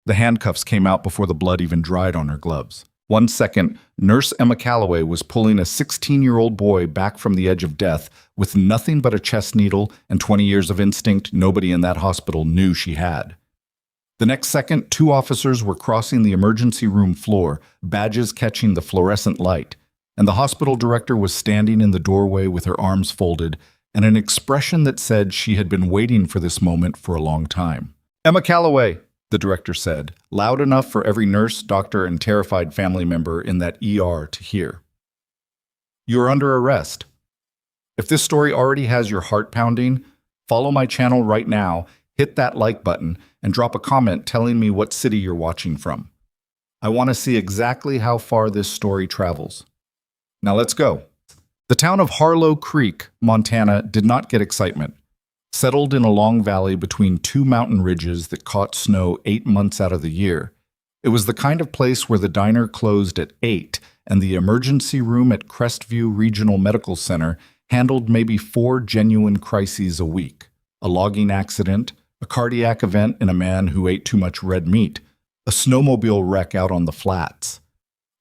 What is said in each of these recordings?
The handcuffs came out before the blood even dried on her gloves. 1 second, Nurse Emma Calloway was pulling a 16-year-old boy back from the edge of death with nothing but a chest needle and 20 years of instinct nobody in that hospital knew she had. The next second, 2 officers were crossing the emergency room floor, badges catching the fluorescent light, and the hospital director was standing in the doorway with her arms folded and an expression that said she had been waiting for this moment for a long time. "Emma Calloway," the director said, loud enough for every nurse, doctor, and terrified family member in that ER to hear. "You are under arrest. If this story already has your heart pounding, follow my channel right now, hit that like button, and drop a comment telling me what city you're watching from. I want to see exactly how far this story travels. Now let's go." The town of Harlow Creek, Montana, did not get excitement. Settled in a long valley between 2 mountain ridges that caught snow 8 months out of the year, it was the kind of place where the diner closed at 8 and the emergency room at Crestview Regional Medical Center handled maybe 4 genuine crises a week: a logging accident, a cardiac event in a man who ate too much red meat, a snowmobile wreck out on the flats.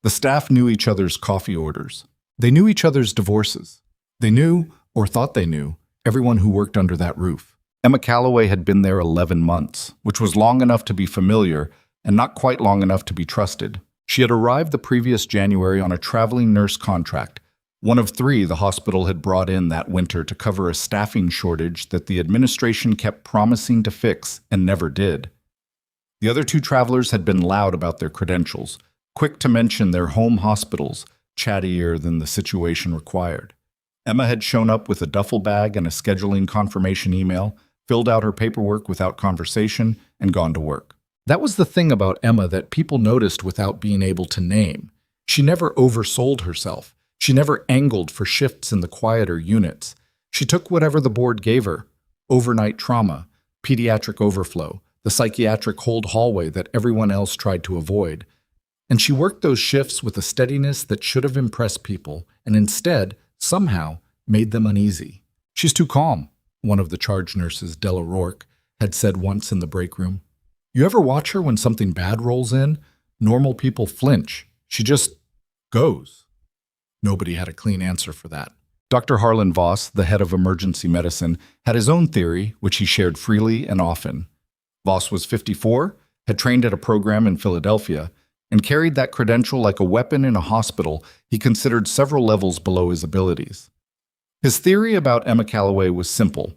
The staff knew each other's coffee orders. They knew each other's divorces. They knew, or thought they knew, everyone who worked under that roof. Emma Calloway had been there 11 months, which was long enough to be familiar and not quite long enough to be trusted. She had arrived the previous January on a traveling nurse contract, one of 3 the hospital had brought in that winter to cover a staffing shortage that the administration kept promising to fix and never did. The other 2 travelers had been loud about their credentials, quick to mention their home hospitals, chattier than the situation required. Emma had shown up with a duffel bag and a scheduling confirmation email, filled out her paperwork without conversation, and gone to work. That was the thing about Emma that people noticed without being able to name. She never oversold herself. She never angled for shifts in the quieter units. She took whatever the board gave her: overnight trauma, pediatric overflow, the psychiatric hold hallway that everyone else tried to avoid. And she worked those shifts with a steadiness that should have impressed people, and instead, somehow, made them uneasy. "She's too calm," one of the charge nurses, Della Rourke, had said once in the break room. "You ever watch her when something bad rolls in? Normal people flinch. She just goes." Nobody had a clean answer for that. Dr. Harlan Voss, the head of emergency medicine, had his own theory, which he shared freely and often. Voss was 54, had trained at a program in Philadelphia, and carried that credential like a weapon in a hospital he considered several levels below his abilities. His theory about Emma Calloway was simple.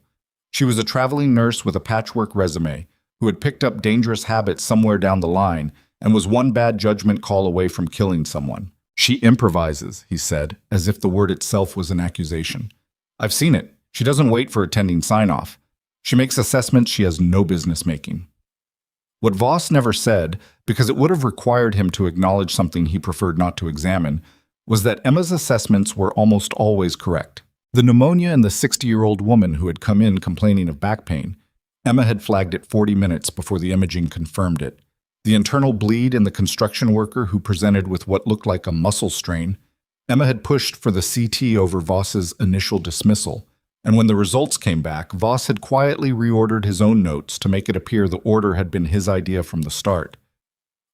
She was a traveling nurse with a patchwork resume who had picked up dangerous habits somewhere down the line and was one bad judgment call away from killing someone. "She improvises," he said, as if the word itself was an accusation. "I've seen it. She doesn't wait for attending sign-off. She makes assessments she has no business making." What Voss never said, because it would have required him to acknowledge something he preferred not to examine, was that Emma's assessments were almost always correct. The pneumonia in the 60-year-old woman who had come in complaining of back pain, Emma had flagged it 40 minutes before the imaging confirmed it. The internal bleed in the construction worker who presented with what looked like a muscle strain, Emma had pushed for the CT over Voss's initial dismissal. And when the results came back, Voss had quietly reordered his own notes to make it appear the order had been his idea from the start.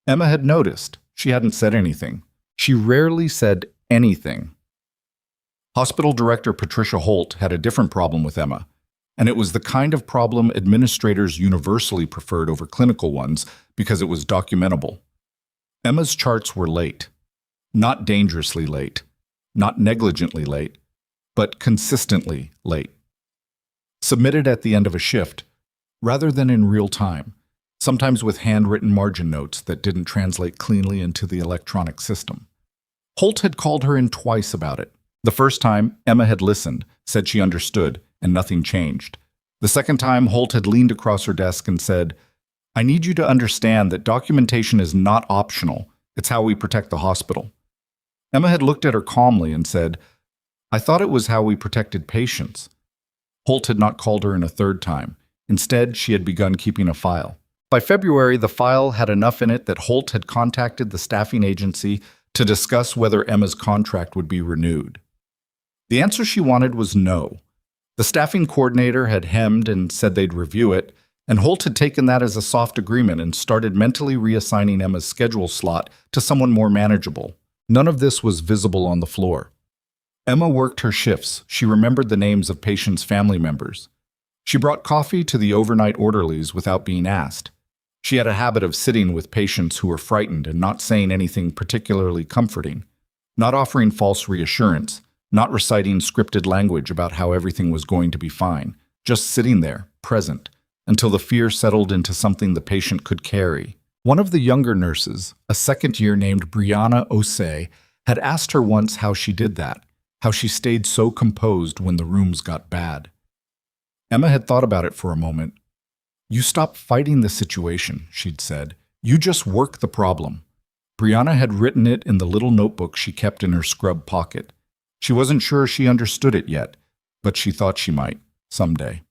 Emma had noticed. She hadn't said anything. She rarely said anything. Hospital director Patricia Holt had a different problem with Emma, and it was the kind of problem administrators universally preferred over clinical ones because it was documentable. Emma's charts were late. Not dangerously late. Not negligently late. But consistently late. Submitted at the end of a shift, rather than in real time, sometimes with handwritten margin notes that didn't translate cleanly into the electronic system. Holt had called her in twice about it. The first time, Emma had listened, said she understood, and nothing changed. The second time, Holt had leaned across her desk and said, "I need you to understand that documentation is not optional. It's how we protect the hospital." Emma had looked at her calmly and said, "I thought it was how we protected patients." Holt had not called her in a third time. Instead, she had begun keeping a file. By February, the file had enough in it that Holt had contacted the staffing agency to discuss whether Emma's contract would be renewed. The answer she wanted was no. The staffing coordinator had hemmed and said they'd review it, And Holt had taken that as a soft agreement and started mentally reassigning Emma's schedule slot to someone more manageable. None of this was visible on the floor. Emma worked her shifts. She remembered the names of patients' family members. She brought coffee to the overnight orderlies without being asked. She had a habit of sitting with patients who were frightened and not saying anything particularly comforting, not offering false reassurance, not reciting scripted language about how everything was going to be fine, just sitting there, present, until the fear settled into something the patient could carry. One of the younger nurses, a second-year named Brianna Osei, had asked her once how she did that, how she stayed so composed when the rooms got bad. Emma had thought about it for a moment. "You stop fighting the situation," she'd said. "You just work the problem." Brianna had written it in the little notebook she kept in her scrub pocket. She wasn't sure she understood it yet, but she thought she might, someday.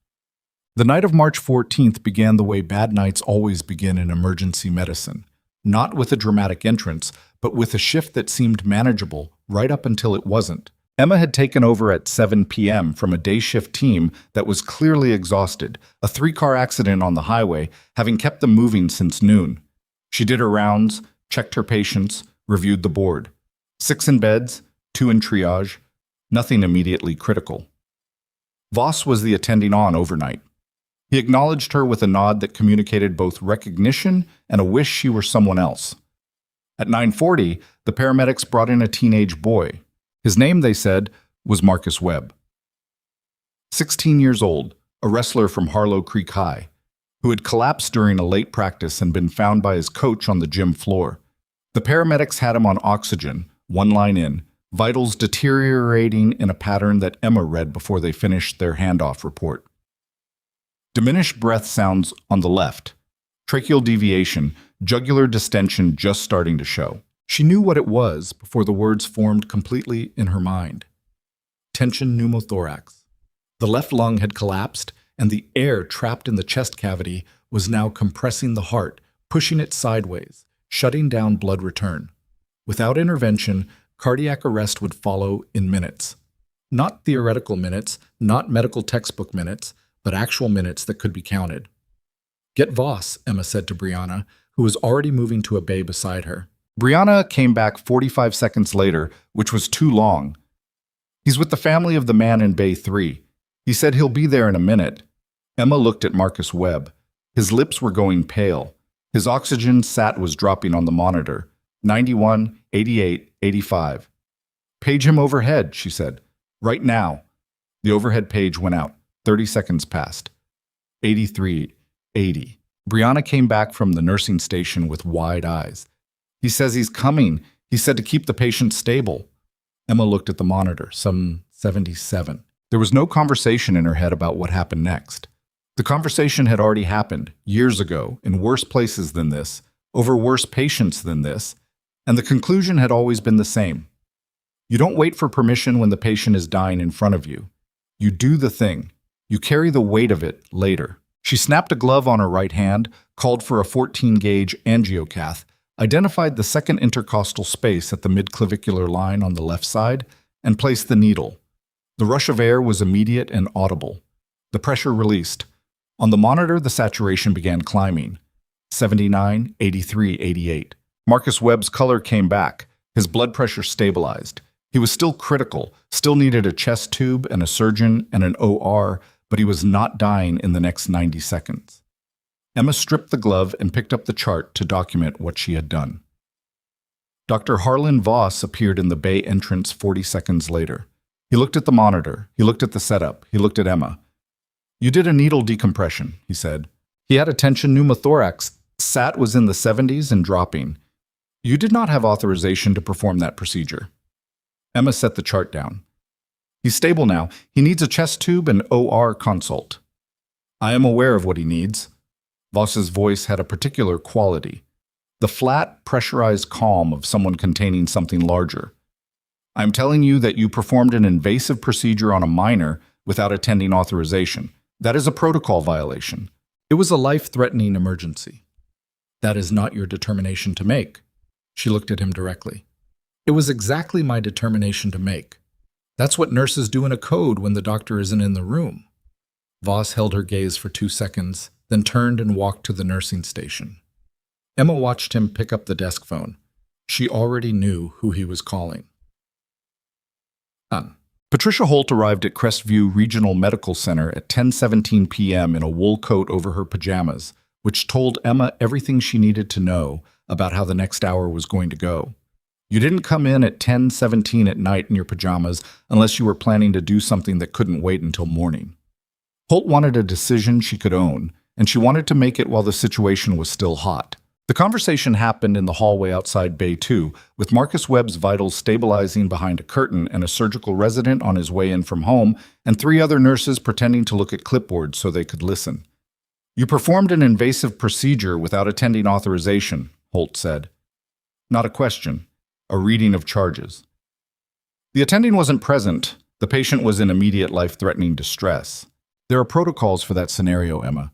The night of March 14th began the way bad nights always begin in emergency medicine, not with a dramatic entrance, but with a shift that seemed manageable right up until it wasn't. Emma had taken over at 7 p.m. from a day shift team that was clearly exhausted, a 3-car accident on the highway, having kept them moving since noon. She did her rounds, checked her patients, reviewed the board. 6 in beds, 2 in triage, nothing immediately critical. Voss was the attending on overnight. He acknowledged her with a nod that communicated both recognition and a wish she were someone else. At 9:40, the paramedics brought in a teenage boy. His name, they said, was Marcus Webb. 16 years old, a wrestler from Harlow Creek High, who had collapsed during a late practice and been found by his coach on the gym floor. The paramedics had him on oxygen, 1 line in, vitals deteriorating in a pattern that Emma read before they finished their handoff report. Diminished breath sounds on the left, tracheal deviation, jugular distension just starting to show. She knew what it was before the words formed completely in her mind. Tension pneumothorax. The left lung had collapsed, and the air trapped in the chest cavity was now compressing the heart, pushing it sideways, shutting down blood return. Without intervention, cardiac arrest would follow in minutes. Not theoretical minutes, not medical textbook minutes, but actual minutes that could be counted. "Get Voss," Emma said to Brianna, who was already moving to a bay beside her. Brianna came back 45 seconds later, which was too long. "He's with the family of the man in Bay 3. He said he'll be there in a minute." Emma looked at Marcus Webb. His lips were going pale. His oxygen sat was dropping on the monitor. 91, 88, 85. "Page him overhead," she said. "Right now." The overhead page went out. 30 seconds passed. 83, 80. Brianna came back from the nursing station with wide eyes. "He says he's coming. He said to keep the patient stable." Emma looked at the monitor, some 77. There was no conversation in her head about what happened next. The conversation had already happened, years ago, in worse places than this, over worse patients than this, and the conclusion had always been the same. You don't wait for permission when the patient is dying in front of you. You do the thing. You carry the weight of it later. She snapped a glove on her right hand, called for a 14-gauge angiocath, identified the second intercostal space at the midclavicular line on the left side, and placed the needle. The rush of air was immediate and audible. The pressure released. On the monitor, the saturation began climbing. 79, 83, 88. Marcus Webb's color came back. His blood pressure stabilized. He was still critical, still needed a chest tube and a surgeon and an OR, but he was not dying in the next 90 seconds. Emma stripped the glove and picked up the chart to document what she had done. Dr. Harlan Voss appeared in the bay entrance 40 seconds later. He looked at the monitor. He looked at the setup. He looked at Emma. "You did a needle decompression," he said. "He had a tension pneumothorax. SAT was in the 70s and dropping. You did not have authorization to perform that procedure." Emma set the chart down. "He's stable now. He needs a chest tube and OR consult." "I am aware of what he needs." Voss's voice had a particular quality, the flat, pressurized calm of someone containing something larger. "I am telling you that you performed an invasive procedure on a minor without attending authorization. That is a protocol violation. It was a life-threatening emergency." "That is not your determination to make." She looked at him directly. "It was exactly my determination to make. That's what nurses do in a code when the doctor isn't in the room." Voss held her gaze for 2 seconds, then turned and walked to the nursing station. Emma watched him pick up the desk phone. She already knew who he was calling. Done. Patricia Holt arrived at Crestview Regional Medical Center at 10:17 p.m. in a wool coat over her pajamas, which told Emma everything she needed to know about how the next hour was going to go. You didn't come in at 10:17 at night in your pajamas unless you were planning to do something that couldn't wait until morning. Holt wanted a decision she could own, and she wanted to make it while the situation was still hot. The conversation happened in the hallway outside Bay 2, with Marcus Webb's vitals stabilizing behind a curtain and a surgical resident on his way in from home, and 3 other nurses pretending to look at clipboards so they could listen. "You performed an invasive procedure without attending authorization," Holt said. "Not a question, a reading of charges." The attending wasn't present. The patient was in immediate life-threatening distress. There are protocols for that scenario, Emma.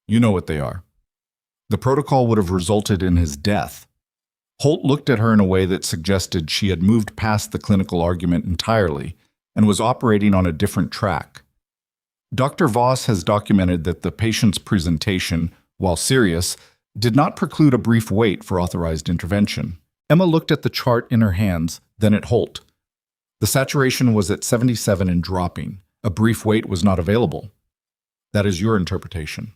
You know what they are. The protocol would have resulted in his death. Holt looked at her in a way that suggested she had moved past the clinical argument entirely and was operating on a different track. Dr. Voss has documented that the patient's presentation, while serious, did not preclude a brief wait for authorized intervention. Emma looked at the chart in her hands, then at Holt. The saturation was at 77 and dropping. A brief wait was not available. That is your interpretation.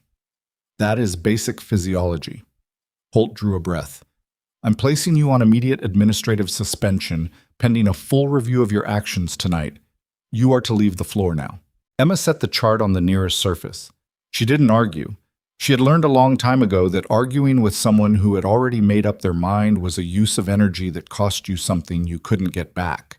That is basic physiology. Holt drew a breath. I'm placing you on immediate administrative suspension, pending a full review of your actions tonight. You are to leave the floor now. Emma set the chart on the nearest surface. She didn't argue. She had learned a long time ago that arguing with someone who had already made up their mind was a use of energy that cost you something you couldn't get back.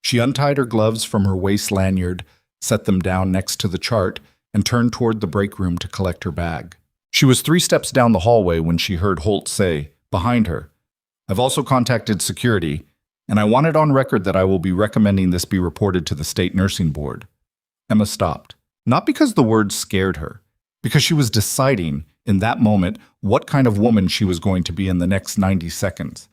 She untied her gloves from her waist lanyard, set them down next to the chart, and turned toward the break room to collect her bag. She was 3 steps down the hallway when she heard Holt say, behind her, "I've also contacted security, and I want it on record that I will be recommending this be reported to the state nursing board." Emma stopped, not because the words scared her, because she was deciding, in that moment, what kind of woman she was going to be in the next 90 seconds.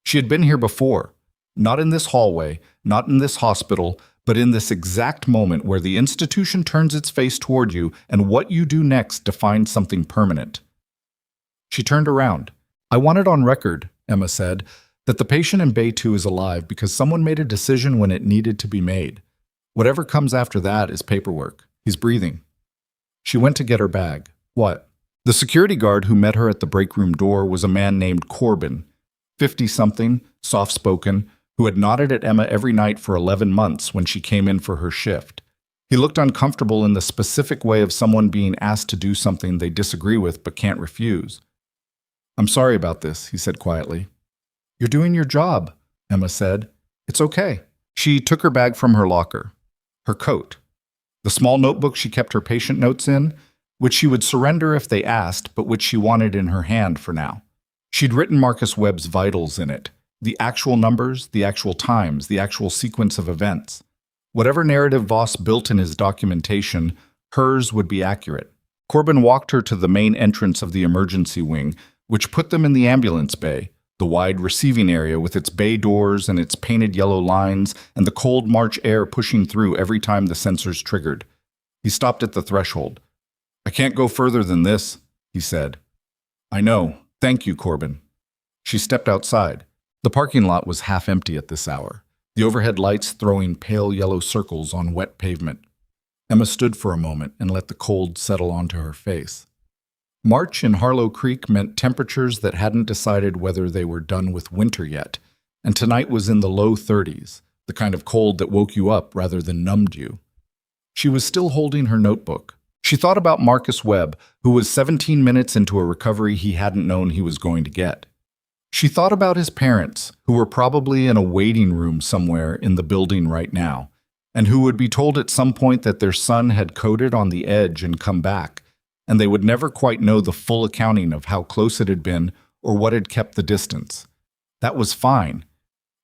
She had been here before, not in this hallway, not in this hospital, but in this exact moment where the institution turns its face toward you and what you do next defines something permanent. She turned around. "I want it on record," Emma said, "that the patient in Bay 2 is alive because someone made a decision when it needed to be made. Whatever comes after that is paperwork. He's breathing." She went to get her bag. What? The security guard who met her at the break room door was a man named Corbin, 50-something, soft-spoken, who had nodded at Emma every night for 11 months when she came in for her shift. He looked uncomfortable in the specific way of someone being asked to do something they disagree with but can't refuse. "I'm sorry about this," he said quietly. "You're doing your job," Emma said. "It's okay." She took her bag from her locker. Her coat. The small notebook she kept her patient notes in, which she would surrender if they asked, but which she wanted in her hand for now. She'd written Marcus Webb's vitals in it. The actual numbers, the actual times, the actual sequence of events. Whatever narrative Voss built in his documentation, hers would be accurate. Corbin walked her to the main entrance of the emergency wing, which put them in the ambulance bay, the wide receiving area with its bay doors and its painted yellow lines and the cold March air pushing through every time the sensors triggered. He stopped at the threshold. "I can't go further than this," he said. "I know. Thank you, Corbin." She stepped outside. The parking lot was half empty at this hour, the overhead lights throwing pale yellow circles on wet pavement. Emma stood for a moment and let the cold settle onto her face. March in Harlow Creek meant temperatures that hadn't decided whether they were done with winter yet, and tonight was in the low 30s, the kind of cold that woke you up rather than numbed you. She was still holding her notebook. She thought about Marcus Webb, who was 17 minutes into a recovery he hadn't known he was going to get. She thought about his parents, who were probably in a waiting room somewhere in the building right now, and who would be told at some point that their son had coded on the edge and come back, and they would never quite know the full accounting of how close it had been or what had kept the distance. That was fine.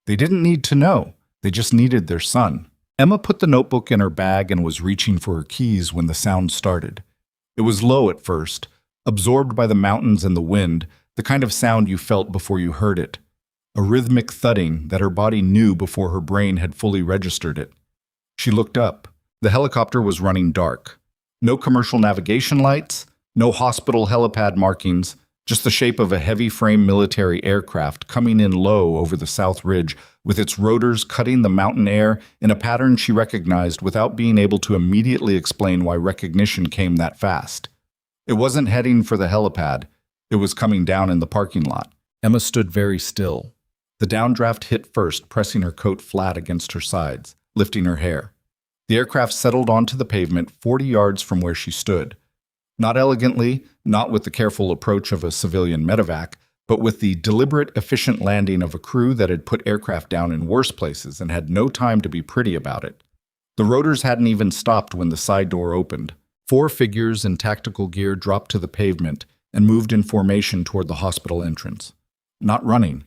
They didn't need to know. They just needed their son. Emma put the notebook in her bag and was reaching for her keys when the sound started. It was low at first, absorbed by the mountains and the wind, the kind of sound you felt before you heard it. A rhythmic thudding that her body knew before her brain had fully registered it. She looked up. The helicopter was running dark. No commercial navigation lights, No hospital helipad markings, just the shape of a heavy-frame military aircraft coming in low over the South Ridge, with its rotors cutting the mountain air in a pattern she recognized without being able to immediately explain why recognition came that fast. It wasn't heading for the helipad. It was coming down in the parking lot. Emma stood very still. The downdraft hit first, pressing her coat flat against her sides, lifting her hair. The aircraft settled onto the pavement 40 yards from where she stood. Not elegantly, not with the careful approach of a civilian medevac, but with the deliberate, efficient landing of a crew that had put aircraft down in worse places and had no time to be pretty about it. The rotors hadn't even stopped when the side door opened. 4 figures in tactical gear dropped to the pavement and moved in formation toward the hospital entrance. Not running.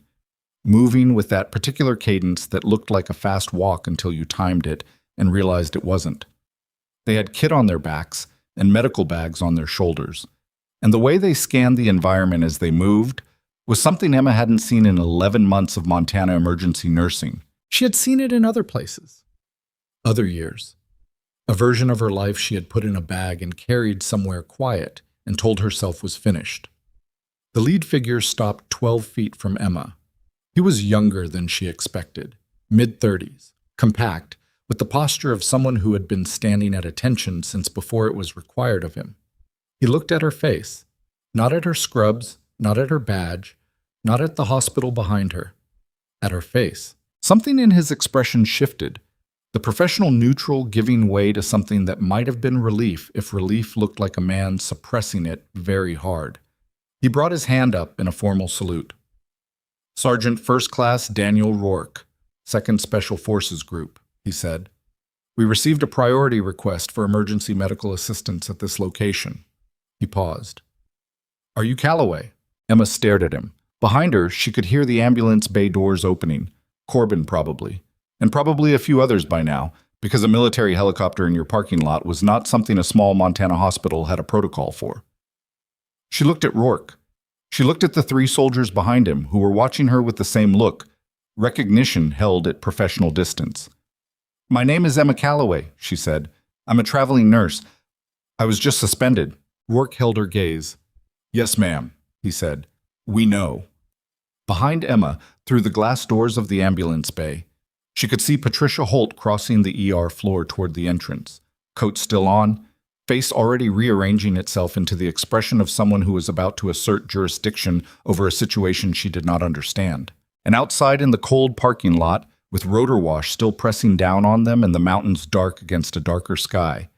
Moving with that particular cadence that looked like a fast walk until you timed it and realized it wasn't. They had kit on their backs and medical bags on their shoulders, and the way they scanned the environment as they moved was something Emma hadn't seen in 11 months of Montana emergency nursing. She had seen it in other places. Other years. A version of her life she had put in a bag and carried somewhere quiet and told herself was finished. The lead figure stopped 12 feet from Emma. He was younger than she expected, mid-30s, compact, with the posture of someone who had been standing at attention since before it was required of him. He looked at her face, not at her scrubs, not at her badge, not at the hospital behind her, at her face. Something in his expression shifted, the professional neutral giving way to something that might have been relief if relief looked like a man suppressing it very hard. He brought his hand up in a formal salute. "Sergeant First Class Daniel Rourke, 2nd Special Forces Group," he said. "We received a priority request for emergency medical assistance at this location." He paused. "Are you Calloway?" Emma stared at him. Behind her, she could hear the ambulance bay doors opening. Corbin, probably. And probably a few others by now, because a military helicopter in your parking lot was not something a small Montana hospital had a protocol for. She looked at Rourke. She looked at the 3 soldiers behind him, who were watching her with the same look, recognition held at professional distance. "My name is Emma Calloway," she said. "I'm a traveling nurse. I was just suspended." Rourke held her gaze. "Yes, ma'am," he said. "We know." Behind Emma, through the glass doors of the ambulance bay, she could see Patricia Holt crossing the ER floor toward the entrance, coat still on, face already rearranging itself into the expression of someone who was about to assert jurisdiction over a situation she did not understand. And outside in the cold parking lot, with rotor wash still pressing down on them and the mountains dark against a darker sky,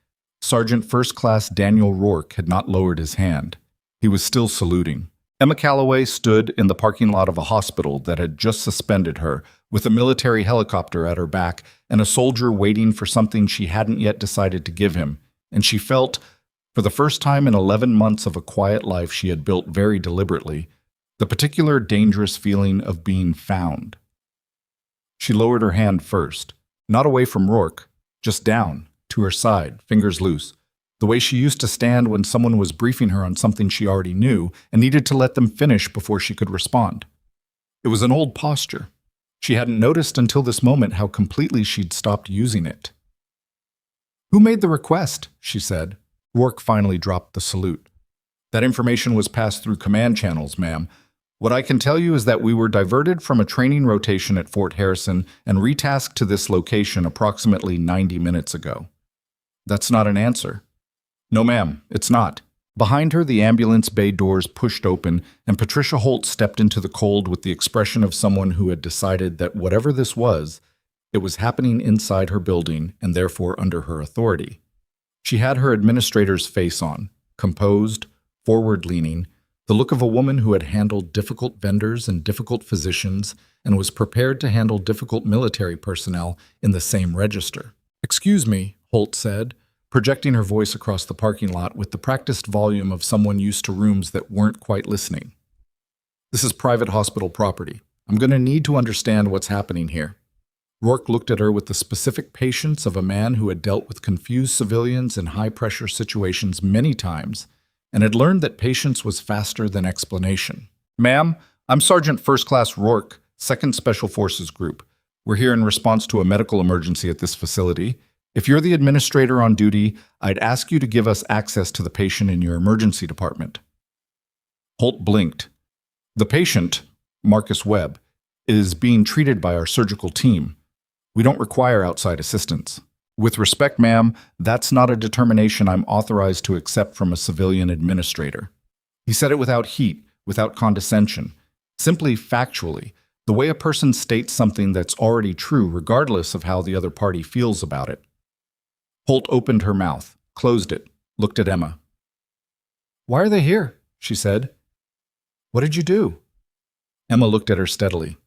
Sergeant First Class Daniel Rourke had not lowered his hand. He was still saluting. Emma Calloway stood in the parking lot of a hospital that had just suspended her, with a military helicopter at her back and a soldier waiting for something she hadn't yet decided to give him, and she felt, for the first time in 11 months of a quiet life she had built very deliberately, the particular dangerous feeling of being found. She lowered her hand first, not away from Rourke, just down, to her side, fingers loose, the way she used to stand when someone was briefing her on something she already knew and needed to let them finish before she could respond. It was an old posture. She hadn't noticed until this moment how completely she'd stopped using it. "Who made the request?" she said. Rourke finally dropped the salute. "That information was passed through command channels, ma'am. What I can tell you is that we were diverted from a training rotation at Fort Harrison and retasked to this location approximately 90 minutes ago." "That's not an answer." "No, ma'am, it's not." Behind her, the ambulance bay doors pushed open, and Patricia Holt stepped into the cold with the expression of someone who had decided that whatever this was, it was happening inside her building and therefore under her authority. She had her administrator's face on, composed, forward-leaning, the look of a woman who had handled difficult vendors and difficult physicians and was prepared to handle difficult military personnel in the same register. "Excuse me," Holt said, projecting her voice across the parking lot with the practiced volume of someone used to rooms that weren't quite listening. "This is private hospital property. I'm going to need to understand what's happening here." Rourke looked at her with the specific patience of a man who had dealt with confused civilians in high-pressure situations many times and had learned that patience was faster than explanation. "Ma'am, I'm Sergeant First Class Rourke, 2nd Special Forces Group. We're here in response to a medical emergency at this facility. If you're the administrator on duty, I'd ask you to give us access to the patient in your emergency department. Holt blinked. The patient, Marcus Webb, is being treated by our surgical team. We don't require outside assistance. With respect, ma'am, that's not a determination I'm authorized to accept from a civilian administrator. He said it without heat, without condescension, simply factually, the way a person states something that's already true regardless of how the other party feels about it. Holt opened her mouth, closed it, looked at Emma. "Why are they here?" she said. "What did you do?" Emma looked at her steadily.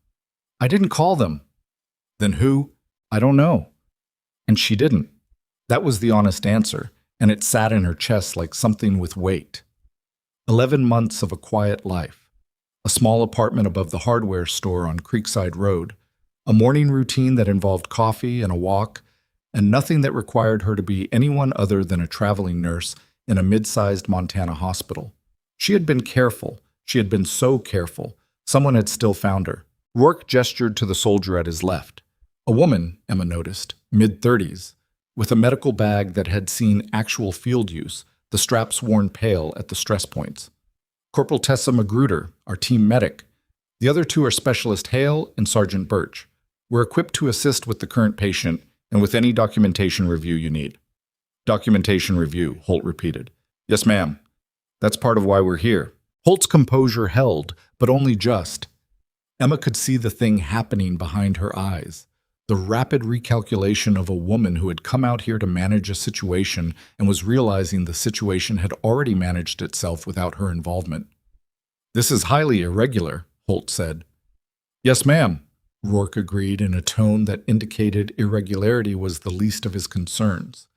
"I didn't call them." "Then who?" "I don't know." And she didn't. That was the honest answer, and it sat in her chest like something with weight. 11 months of a quiet life. A small apartment above the hardware store on Creekside Road. A morning routine that involved coffee and a walk, and nothing that required her to be anyone other than a traveling nurse in a mid-sized Montana hospital. She had been careful. She had been so careful. Someone had still found her. Rourke gestured to the soldier at his left. A woman, Emma noticed, mid-30s, with a medical bag that had seen actual field use, the straps worn pale at the stress points. Corporal Tessa Magruder, our team medic. The other two are Specialist Hale and Sergeant Birch. We're equipped to assist with the current patient and with any documentation review you need. Documentation review, Holt repeated. Yes, ma'am. That's part of why we're here. Holt's composure held, but only just. Emma could see the thing happening behind her eyes. The rapid recalculation of a woman who had come out here to manage a situation and was realizing the situation had already managed itself without her involvement. "This is highly irregular," Holt said. "Yes, ma'am," Rourke agreed in a tone that indicated irregularity was the least of his concerns.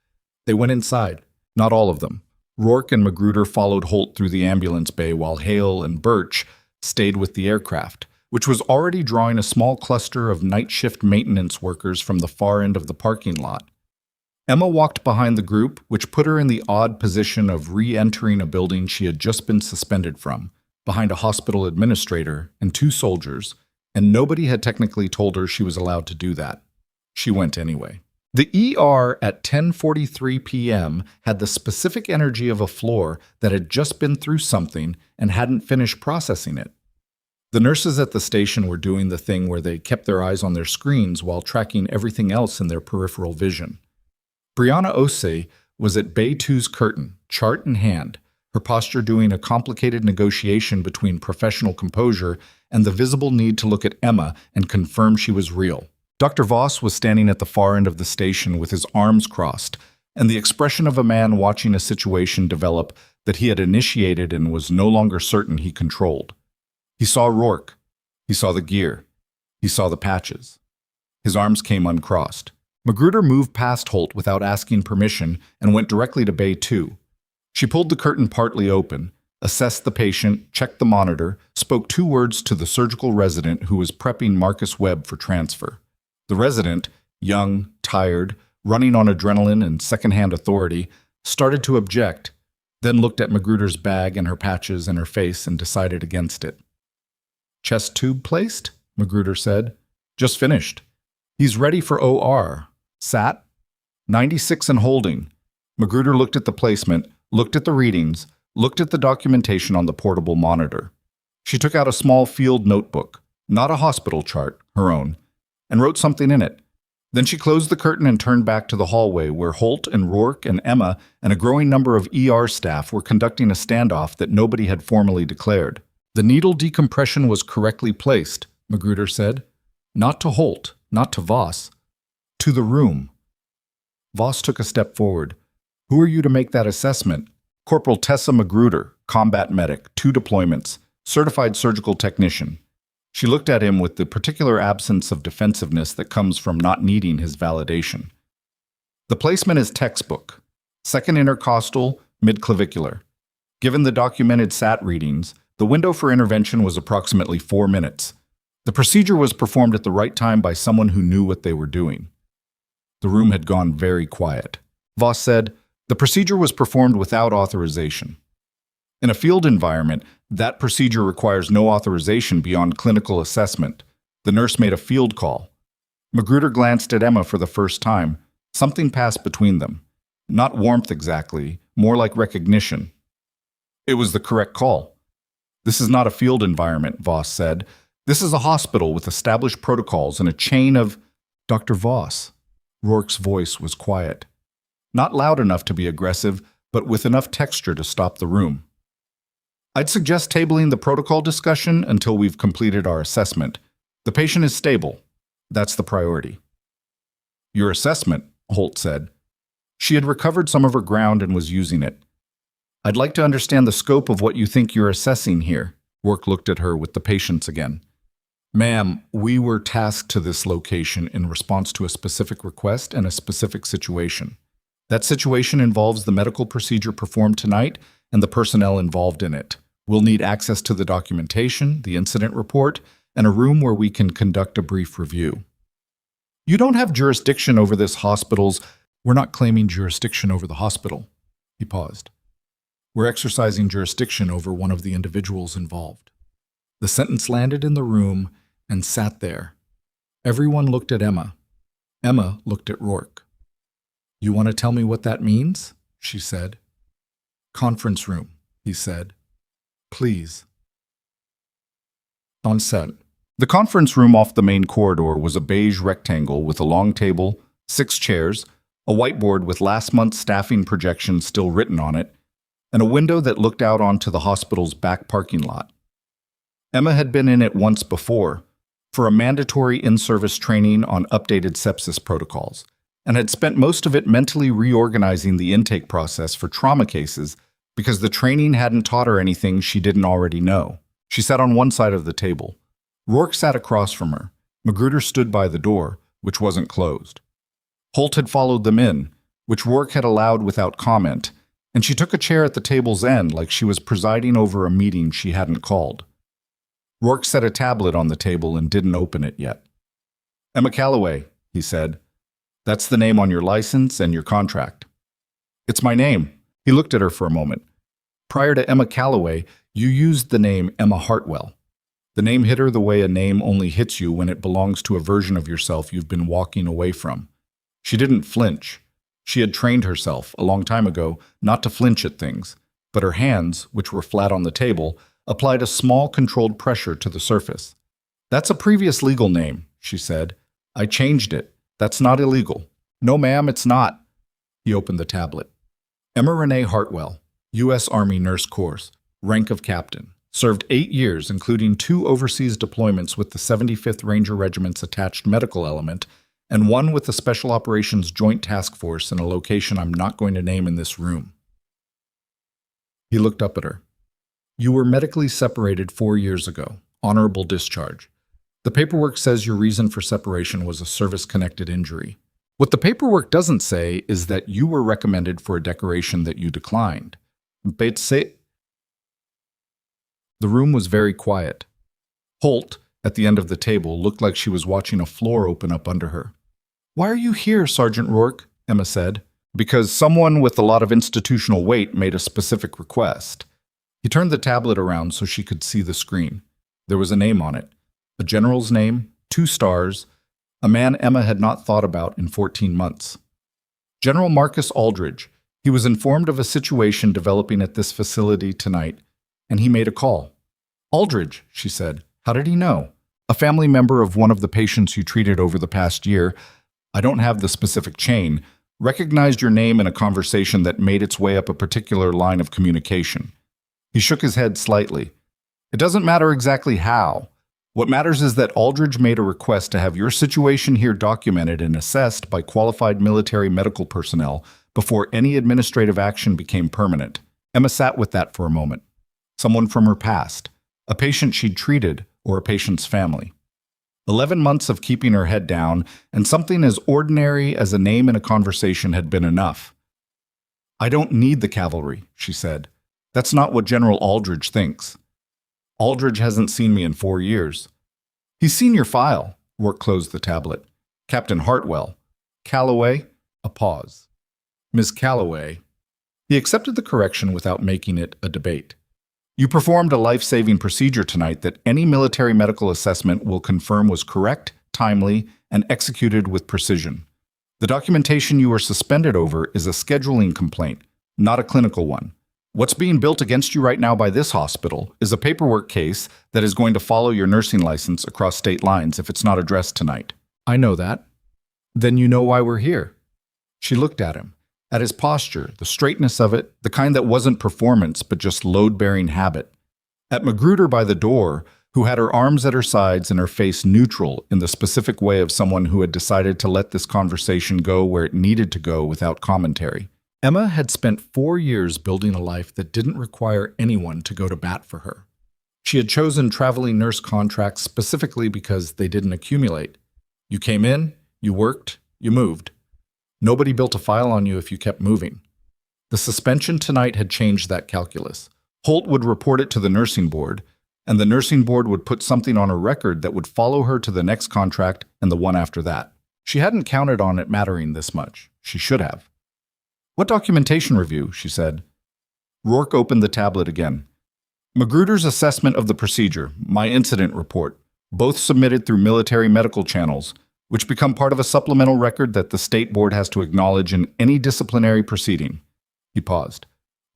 They went inside, not all of them. Rourke and Magruder followed Holt through the ambulance bay while Hale and Birch stayed with the aircraft, which was already drawing a small cluster of night shift maintenance workers from the far end of the parking lot. Emma walked behind the group, which put her in the odd position of re-entering a building she had just been suspended from, behind a hospital administrator and two soldiers, and nobody had technically told her she was allowed to do that. She went anyway. The ER at 10:43 p.m. had the specific energy of a floor that had just been through something and hadn't finished processing it. The nurses at the station were doing the thing where they kept their eyes on their screens while tracking everything else in their peripheral vision. Brianna Osei was at Bay 2's curtain, chart in hand, her posture doing a complicated negotiation between professional composure and the visible need to look at Emma and confirm she was real. Dr. Voss was standing at the far end of the station with his arms crossed and the expression of a man watching a situation develop that he had initiated and was no longer certain he controlled. He saw Rourke. He saw the gear. He saw the patches. His arms came uncrossed. Magruder moved past Holt without asking permission and went directly to Bay 2. She pulled the curtain partly open, assessed the patient, checked the monitor, spoke 2 words to the surgical resident who was prepping Marcus Webb for transfer. The resident, young, tired, running on adrenaline and secondhand authority, started to object, then looked at Magruder's bag and her patches and her face and decided against it. "Chest tube placed?" Magruder said. "Just finished. He's ready for OR. Sat? 96 and holding." Magruder looked at the placement, looked at the readings, looked at the documentation on the portable monitor. She took out a small field notebook, not a hospital chart, her own, and wrote something in it. Then she closed the curtain and turned back to the hallway where Holt and Rourke and Emma and a growing number of ER staff were conducting a standoff that nobody had formally declared. "The needle decompression was correctly placed," Magruder said. "Not to Holt, not to Voss. To the room." Voss took a step forward. "Who are you to make that assessment?" "Corporal Tessa Magruder, combat medic, 2 deployments, certified surgical technician." She looked at him with the particular absence of defensiveness that comes from not needing his validation. "The placement is textbook. Second intercostal, midclavicular. Given the documented SAT readings, the window for intervention was approximately 4 minutes. The procedure was performed at the right time by someone who knew what they were doing." The room had gone very quiet. Voss said, "The procedure was performed without authorization." In a field environment, that procedure requires no authorization beyond clinical assessment. The nurse made a field call. Magruder glanced at Emma for the first time. Something passed between them. Not warmth exactly, more like recognition. It was the correct call. This is not a field environment, Voss said. This is a hospital with established protocols and a chain of... Dr. Voss. Rourke's voice was quiet. Not loud enough to be aggressive, but with enough texture to stop the room. I'd suggest tabling the protocol discussion until we've completed our assessment. The patient is stable. That's the priority. Your assessment, Holt said. She had recovered some of her ground and was using it. I'd like to understand the scope of what you think you're assessing here. Rourke looked at her with the patience again. Ma'am, we were tasked to this location in response to a specific request and a specific situation. That situation involves the medical procedure performed tonight and the personnel involved in it. We'll need access to the documentation, the incident report, and a room where we can conduct a brief review. You don't have jurisdiction over this hospital's... We're not claiming jurisdiction over the hospital. He paused. We're exercising jurisdiction over one of the individuals involved. The sentence landed in the room and sat there. Everyone looked at Emma. Emma looked at Rourke. You want to tell me what that means? She said. Conference room, he said. Please. On set. The conference room off the main corridor was a beige rectangle with a long table, 6 chairs, a whiteboard with last month's staffing projections still written on it, and a window that looked out onto the hospital's back parking lot. Emma had been in it once before, for a mandatory in-service training on updated sepsis protocols, and had spent most of it mentally reorganizing the intake process for trauma cases because the training hadn't taught her anything she didn't already know. She sat on one side of the table. Rourke sat across from her. Magruder stood by the door, which wasn't closed. Holt had followed them in, which Rourke had allowed without comment, and she took a chair at the table's end like she was presiding over a meeting she hadn't called. Rourke set a tablet on the table and didn't open it yet. Emma Calloway, he said. That's the name on your license and your contract. It's my name. He looked at her for a moment. Prior to Emma Calloway, you used the name Emma Hartwell. The name hit her the way a name only hits you when it belongs to a version of yourself you've been walking away from. She didn't flinch. She had trained herself, a long time ago, not to flinch at things, but her hands, which were flat on the table, applied a small controlled pressure to the surface. That's a previous legal name, she said. I changed it. That's not illegal. No, ma'am, it's not. He opened the tablet. Emma Renee Hartwell, U.S. Army Nurse Course, rank of captain. Served 8 years, including 2 overseas deployments with the 75th Ranger Regiment's attached medical element, and 1 with the Special Operations Joint Task Force in a location I'm not going to name in this room. He looked up at her. You were medically separated 4 years ago. Honorable discharge. The paperwork says your reason for separation was a service-connected injury. What the paperwork doesn't say is that you were recommended for a decoration that you declined. The room was very quiet. Holt, at the end of the table, looked like she was watching a floor open up under her. Why are you here, Sergeant Rourke? Emma said. Because someone with a lot of institutional weight made a specific request. He turned the tablet around so she could see the screen. There was a name on it. A general's name, 2 stars, a man Emma had not thought about in 14 months. General Marcus Aldridge. He was informed of a situation developing at this facility tonight, and he made a call. Aldridge, she said. How did he know? A family member of one of the patients you treated over the past year, I don't have the specific chain, recognized your name in a conversation that made its way up a particular line of communication. He shook his head slightly. It doesn't matter exactly how. What matters is that Aldridge made a request to have your situation here documented and assessed by qualified military medical personnel before any administrative action became permanent. Emma sat with that for a moment. Someone from her past, a patient she'd treated, or a patient's family. 11 months of keeping her head down, and something as ordinary as a name in a conversation had been enough. I don't need the cavalry, she said. That's not what General Aldridge thinks. Aldridge hasn't seen me in 4 years. He's seen your file. Rourke closed the tablet. Captain Hartwell. Calloway? A pause. Ms. Calloway. He accepted the correction without making it a debate. You performed a life-saving procedure tonight that any military medical assessment will confirm was correct, timely, and executed with precision. The documentation you were suspended over is a scheduling complaint, not a clinical one. What's being built against you right now by this hospital is a paperwork case that is going to follow your nursing license across state lines if it's not addressed tonight. I know that. Then you know why we're here. She looked at him, at his posture, the straightness of it, the kind that wasn't performance but just load-bearing habit. At Magruder by the door, who had her arms at her sides and her face neutral in the specific way of someone who had decided to let this conversation go where it needed to go without commentary. Emma had spent 4 years building a life that didn't require anyone to go to bat for her. She had chosen traveling nurse contracts specifically because they didn't accumulate. You came in, you worked, you moved. Nobody built a file on you if you kept moving. The suspension tonight had changed that calculus. Holt would report it to the nursing board, and the nursing board would put something on her record that would follow her to the next contract and the one after that. She hadn't counted on it mattering this much. She should have. What documentation review? She said. Rourke opened the tablet again. Magruder's assessment of the procedure, my incident report, both submitted through military medical channels, which become part of a supplemental record that the state board has to acknowledge in any disciplinary proceeding. He paused.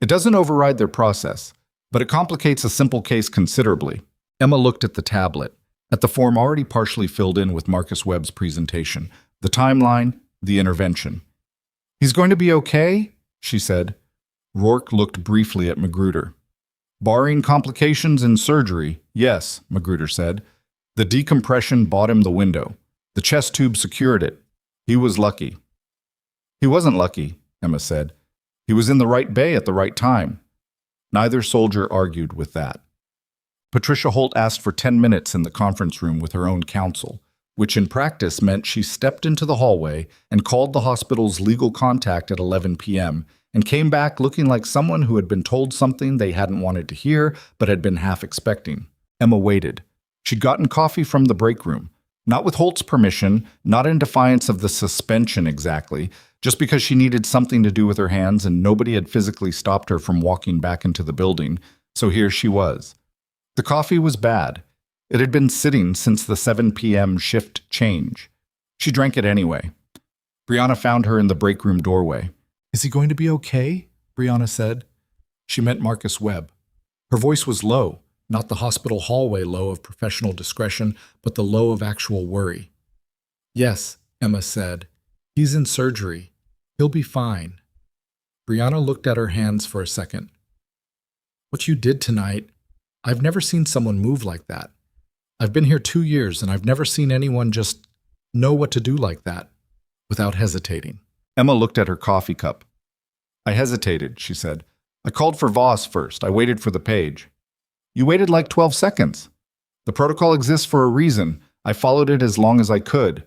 It doesn't override their process, but it complicates a simple case considerably. Emma looked at the tablet, at the form already partially filled in with Marcus Webb's presentation, the timeline, the intervention. He's going to be okay? She said. Rourke looked briefly at Magruder. Barring complications in surgery, yes, Magruder said. The decompression bought him the window. The chest tube secured it. He was lucky. He wasn't lucky, Emma said. He was in the right bay at the right time. Neither soldier argued with that. Patricia Holt asked for 10 minutes in the conference room with her own counsel, which in practice meant she stepped into the hallway and called the hospital's legal contact at 11 p.m. and came back looking like someone who had been told something they hadn't wanted to hear but had been half expecting. Emma waited. She'd gotten coffee from the break room, not with Holt's permission, not in defiance of the suspension exactly, just because she needed something to do with her hands and nobody had physically stopped her from walking back into the building, so here she was. The coffee was bad. It had been sitting since the 7 p.m. shift change. She drank it anyway. Brianna found her in the break room doorway. Is he going to be okay? Brianna said. She meant Marcus Webb. Her voice was low, not the hospital hallway low of professional discretion, but the low of actual worry. Yes, Emma said. He's in surgery. He'll be fine. Brianna looked at her hands for a second. What you did tonight, I've never seen someone move like that. I've been here 2 years and I've never seen anyone just know what to do like that, without hesitating. Emma looked at her coffee cup. I hesitated, she said. I called for Voss first. I waited for the page. You waited like 12 seconds. The protocol exists for a reason. I followed it as long as I could.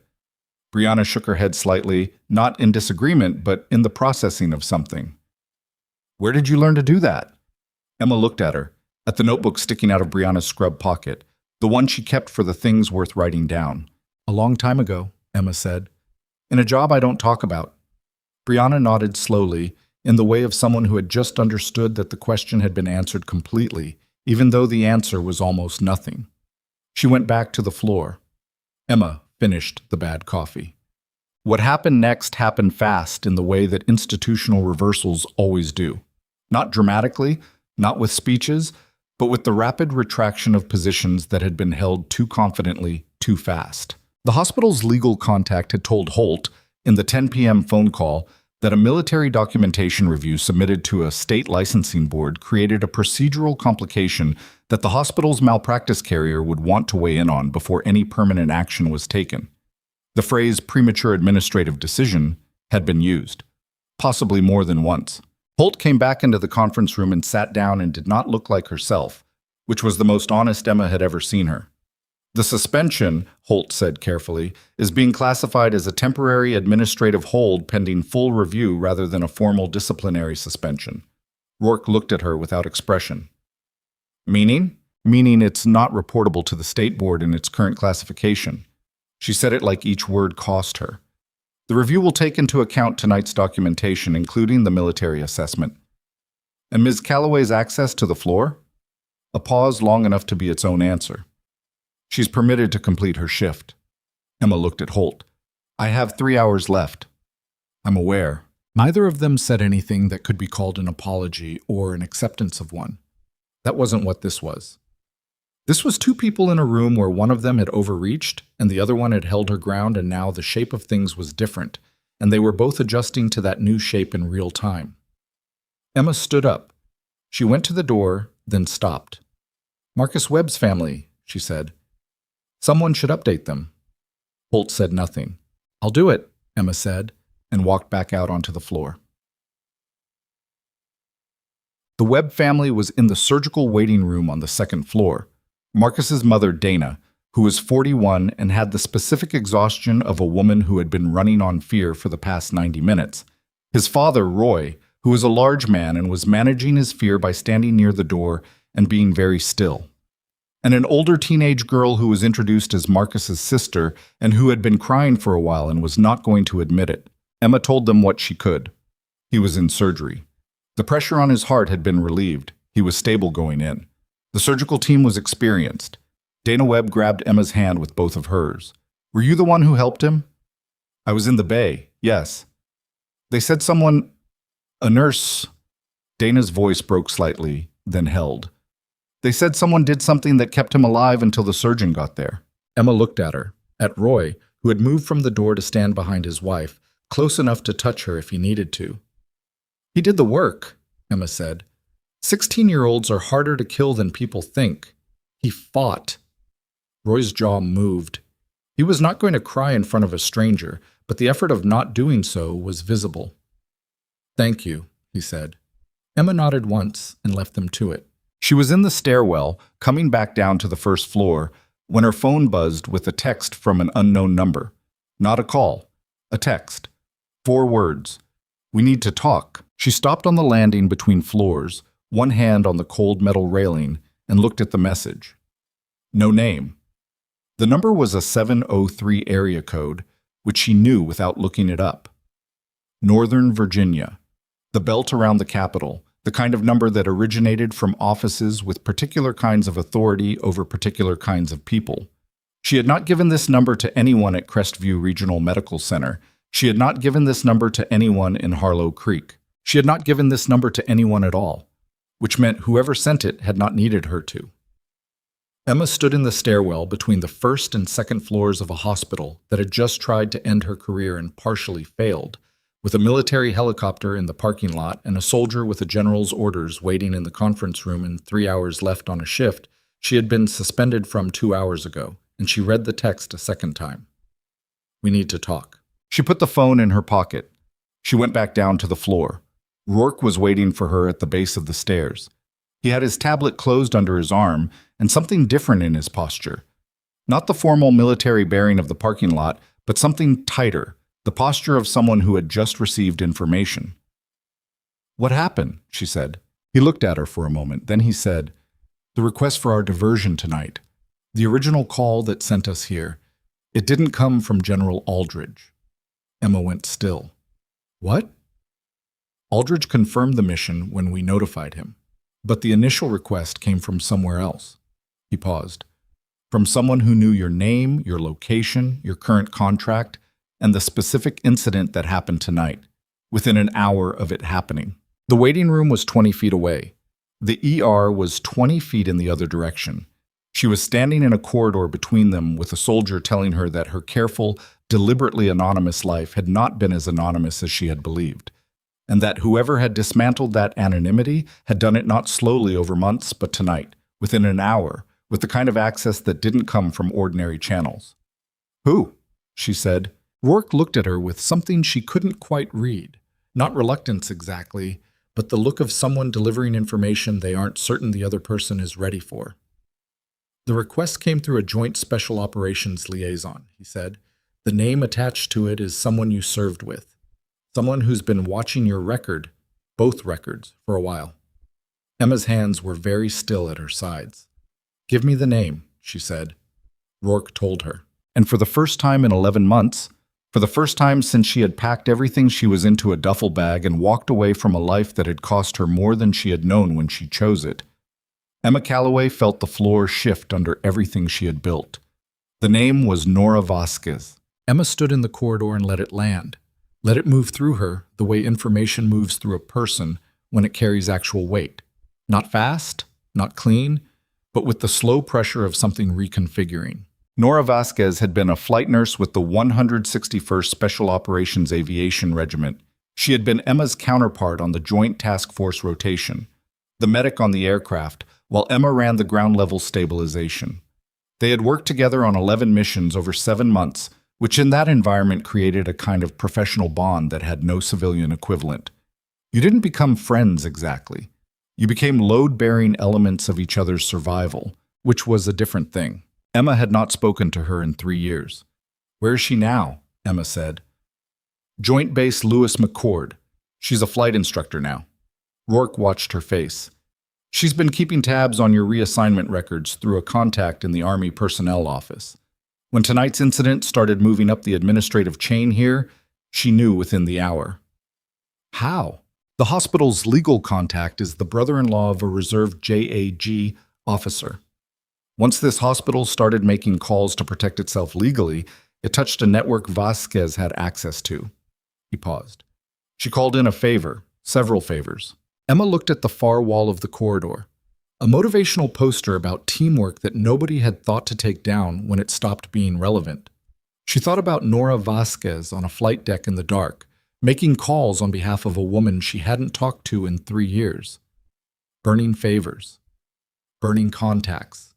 Brianna shook her head slightly, not in disagreement, but in the processing of something. Where did you learn to do that? Emma looked at her, at the notebook sticking out of Brianna's scrub pocket, the one she kept for the things worth writing down. A long time ago, Emma said. In a job I don't talk about. Brianna nodded slowly, in the way of someone who had just understood that the question had been answered completely, even though the answer was almost nothing. She went back to the floor. Emma finished the bad coffee. What happened next happened fast in the way that institutional reversals always do. Not dramatically, not with speeches, but with the rapid retraction of positions that had been held too confidently, too fast. The hospital's legal contact had told Holt, in the 10 p.m. phone call, that a military documentation review submitted to a state licensing board created a procedural complication that the hospital's malpractice carrier would want to weigh in on before any permanent action was taken. The phrase premature administrative decision had been used, possibly more than once. Holt came back into the conference room and sat down and did not look like herself, which was the most honest Emma had ever seen her. The suspension, Holt said carefully, is being classified as a temporary administrative hold pending full review rather than a formal disciplinary suspension. Rourke looked at her without expression. Meaning? Meaning it's not reportable to the state board in its current classification. She said it like each word cost her. The review will take into account tonight's documentation, including the military assessment. And Ms. Calloway's access to the floor? A pause long enough to be its own answer. She's permitted to complete her shift. Emma looked at Holt. I have 3 hours left. I'm aware. Neither of them said anything that could be called an apology or an acceptance of one. That wasn't what this was. This was two people in a room where one of them had overreached and the other one had held her ground, and now the shape of things was different, and they were both adjusting to that new shape in real time. Emma stood up. She went to the door, then stopped. Marcus Webb's family, she said. Someone should update them. Holt said nothing. I'll do it, Emma said, and walked back out onto the floor. The Webb family was in the surgical waiting room on the second floor. Marcus's mother, Dana, who was 41 and had the specific exhaustion of a woman who had been running on fear for the past 90 minutes. His father, Roy, who was a large man and was managing his fear by standing near the door and being very still. And an older teenage girl who was introduced as Marcus's sister and who had been crying for a while and was not going to admit it. Emma told them what she could. He was in surgery. The pressure on his heart had been relieved. He was stable going in. The surgical team was experienced. Dana Webb grabbed Emma's hand with both of hers. Were you the one who helped him? I was in the bay, yes. They said someone, a nurse. Dana's voice broke slightly, then held. They said someone did something that kept him alive until the surgeon got there. Emma looked at her, at Roy, who had moved from the door to stand behind his wife, close enough to touch her if he needed to. He did the work, Emma said. 16-year-olds are harder to kill than people think. He fought. Roy's jaw moved. He was not going to cry in front of a stranger, but the effort of not doing so was visible. Thank you, he said. Emma nodded once and left them to it. She was in the stairwell, coming back down to the first floor, when her phone buzzed with a text from an unknown number. Not a call. A text. 4 words. We need to talk. She stopped on the landing between floors, one hand on the cold metal railing, and looked at the message. No name. The number was a 703 area code, which she knew without looking it up. Northern Virginia. The belt around the capital, the kind of number that originated from offices with particular kinds of authority over particular kinds of people. She had not given this number to anyone at Crestview Regional Medical Center. She had not given this number to anyone in Harlow Creek. She had not given this number to anyone at all, which meant whoever sent it had not needed her to. Emma stood in the stairwell between the first and second floors of a hospital that had just tried to end her career and partially failed, with a military helicopter in the parking lot and a soldier with a general's orders waiting in the conference room and 3 hours left on a shift she had been suspended from 2 hours ago, and she read the text a second time. We need to talk. She put the phone in her pocket. She went back down to the floor. Rourke was waiting for her at the base of the stairs. He had his tablet closed under his arm and something different in his posture. Not the formal military bearing of the parking lot, but something tighter, the posture of someone who had just received information. What happened? She said. He looked at her for a moment. Then he said, the request for our diversion tonight. The original call that sent us here. It didn't come from General Aldridge. Emma went still. What? Aldridge confirmed the mission when we notified him, but the initial request came from somewhere else. He paused. From someone who knew your name, your location, your current contract, and the specific incident that happened tonight, within an hour of it happening. The waiting room was 20 feet away. The ER was 20 feet in the other direction. She was standing in a corridor between them with a soldier telling her that her careful, deliberately anonymous life had not been as anonymous as she had believed, and that whoever had dismantled that anonymity had done it not slowly over months, but tonight, within an hour, with the kind of access that didn't come from ordinary channels. Who? She said. Rourke looked at her with something she couldn't quite read. Not reluctance exactly, but the look of someone delivering information they aren't certain the other person is ready for. The request came through a joint special operations liaison, he said. The name attached to it is someone you served with. Someone who's been watching your record, both records, for a while. Emma's hands were very still at her sides. Give me the name, she said. Rourke told her. And for the first time in 11 months, for the first time since she had packed everything she was into a duffel bag and walked away from a life that had cost her more than she had known when she chose it, Emma Calloway felt the floor shift under everything she had built. The name was Nora Vasquez. Emma stood in the corridor and let it land. Let it move through her the way information moves through a person when it carries actual weight. Not fast, not clean, but with the slow pressure of something reconfiguring. Nora Vasquez had been a flight nurse with the 161st Special Operations Aviation Regiment. She had been Emma's counterpart on the Joint Task Force rotation, the medic on the aircraft, while Emma ran the ground-level stabilization. They had worked together on 11 missions over 7 months, which in that environment created a kind of professional bond that had no civilian equivalent. You didn't become friends exactly. You became load-bearing elements of each other's survival, which was a different thing. Emma had not spoken to her in 3 years. "Where is she now?" Emma said. "Joint Base Lewis McChord. She's a flight instructor now." Rourke watched her face. "She's been keeping tabs on your reassignment records through a contact in the Army Personnel Office. When tonight's incident started moving up the administrative chain here, she knew within the hour." "How?" "The hospital's legal contact is the brother-in-law of a reserve JAG officer. Once this hospital started making calls to protect itself legally, it touched a network Vasquez had access to." He paused. "She called in a favor, several favors." Emma looked at the far wall of the corridor, a motivational poster about teamwork that nobody had thought to take down when it stopped being relevant. She thought about Nora Vasquez on a flight deck in the dark, making calls on behalf of a woman she hadn't talked to in 3 years. Burning favors. Burning contacts.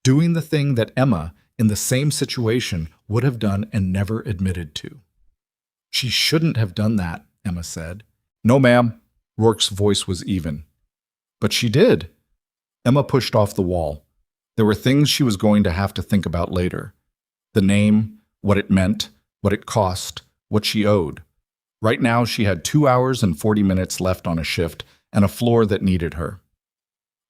Doing the thing that Emma, in the same situation, would have done and never admitted to. "She shouldn't have done that," Emma said. "No, ma'am." Rourke's voice was even. "But she did." Emma pushed off the wall. There were things she was going to have to think about later. The name, what it meant, what it cost, what she owed. Right now she had 2 hours and 40 minutes left on a shift and a floor that needed her.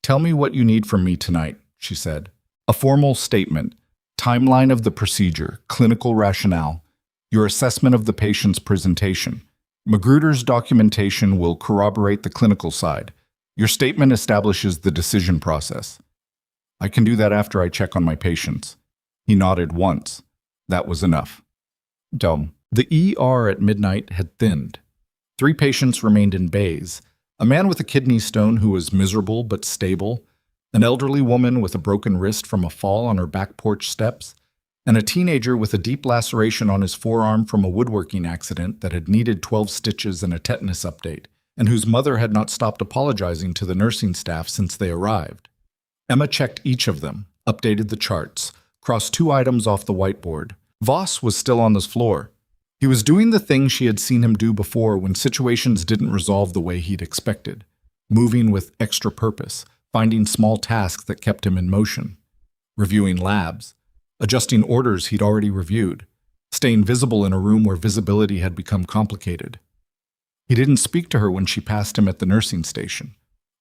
"Tell me what you need from me tonight," she said. "A formal statement, timeline of the procedure, clinical rationale, your assessment of the patient's presentation. Magruder's documentation will corroborate the clinical side. Your statement establishes the decision process." "I can do that after I check on my patients." He nodded once. That was enough. Dumb. The ER at midnight had thinned. 3 patients remained in bays. A man with a kidney stone who was miserable but stable, an elderly woman with a broken wrist from a fall on her back porch steps, and a teenager with a deep laceration on his forearm from a woodworking accident that had needed 12 stitches and a tetanus update, and whose mother had not stopped apologizing to the nursing staff since they arrived. Emma checked each of them, updated the charts, crossed 2 items off the whiteboard. Voss was still on the floor. He was doing the thing she had seen him do before when situations didn't resolve the way he'd expected, moving with extra purpose, finding small tasks that kept him in motion, reviewing labs, adjusting orders he'd already reviewed, staying visible in a room where visibility had become complicated. He didn't speak to her when she passed him at the nursing station.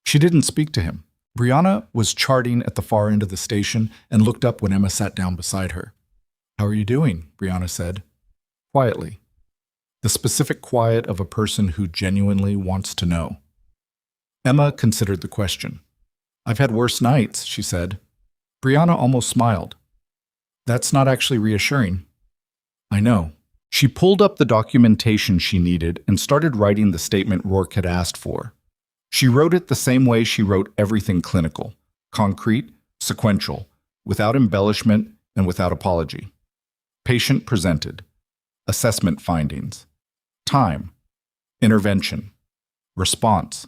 She didn't speak to him. Brianna was charting at the far end of the station and looked up when Emma sat down beside her. "How are you doing?" Brianna said, quietly. The specific quiet of a person who genuinely wants to know. Emma considered the question. "I've had worse nights," she said. Brianna almost smiled. "That's not actually reassuring." "I know." She pulled up the documentation she needed and started writing the statement Rourke had asked for. She wrote it the same way she wrote everything clinical, concrete, sequential, without embellishment and without apology. Patient presented. Assessment findings. Time. Intervention. Response.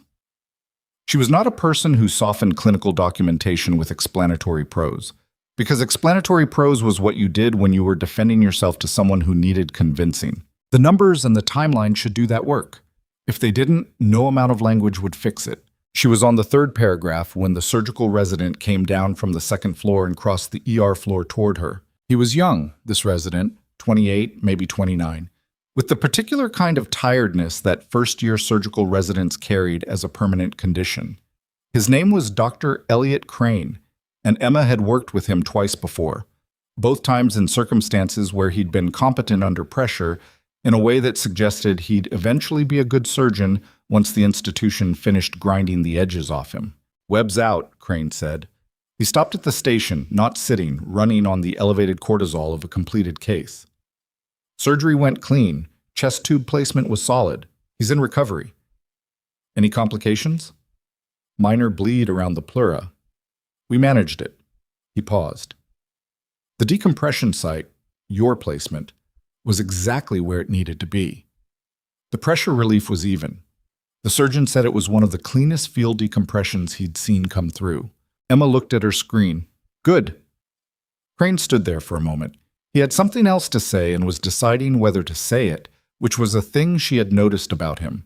She was not a person who softened clinical documentation with explanatory prose, because explanatory prose was what you did when you were defending yourself to someone who needed convincing. The numbers and the timeline should do that work. If they didn't, no amount of language would fix it. She was on the 3rd paragraph when the surgical resident came down from the 2nd floor and crossed the ER floor toward her. He was young, this resident, 28, maybe 29, with the particular kind of tiredness that first-year surgical residents carried as a permanent condition. His name was Dr. Elliot Crane, and Emma had worked with him twice before, both times in circumstances where he'd been competent under pressure in a way that suggested he'd eventually be a good surgeon once the institution finished grinding the edges off him. "Web's out," Crane said. He stopped at the station, not sitting, running on the elevated cortisol of a completed case. "Surgery went clean," Chest tube placement was solid. He's in recovery. Any complications? Minor bleed around the pleura. We managed it. He paused. The decompression site, your placement, was exactly where it needed to be. The pressure relief was even. The surgeon said it was one of the cleanest field decompressions he'd seen come through. Emma looked at her screen. Good. Crane stood there for a moment. He had something else to say and was deciding whether to say it, which was a thing she had noticed about him.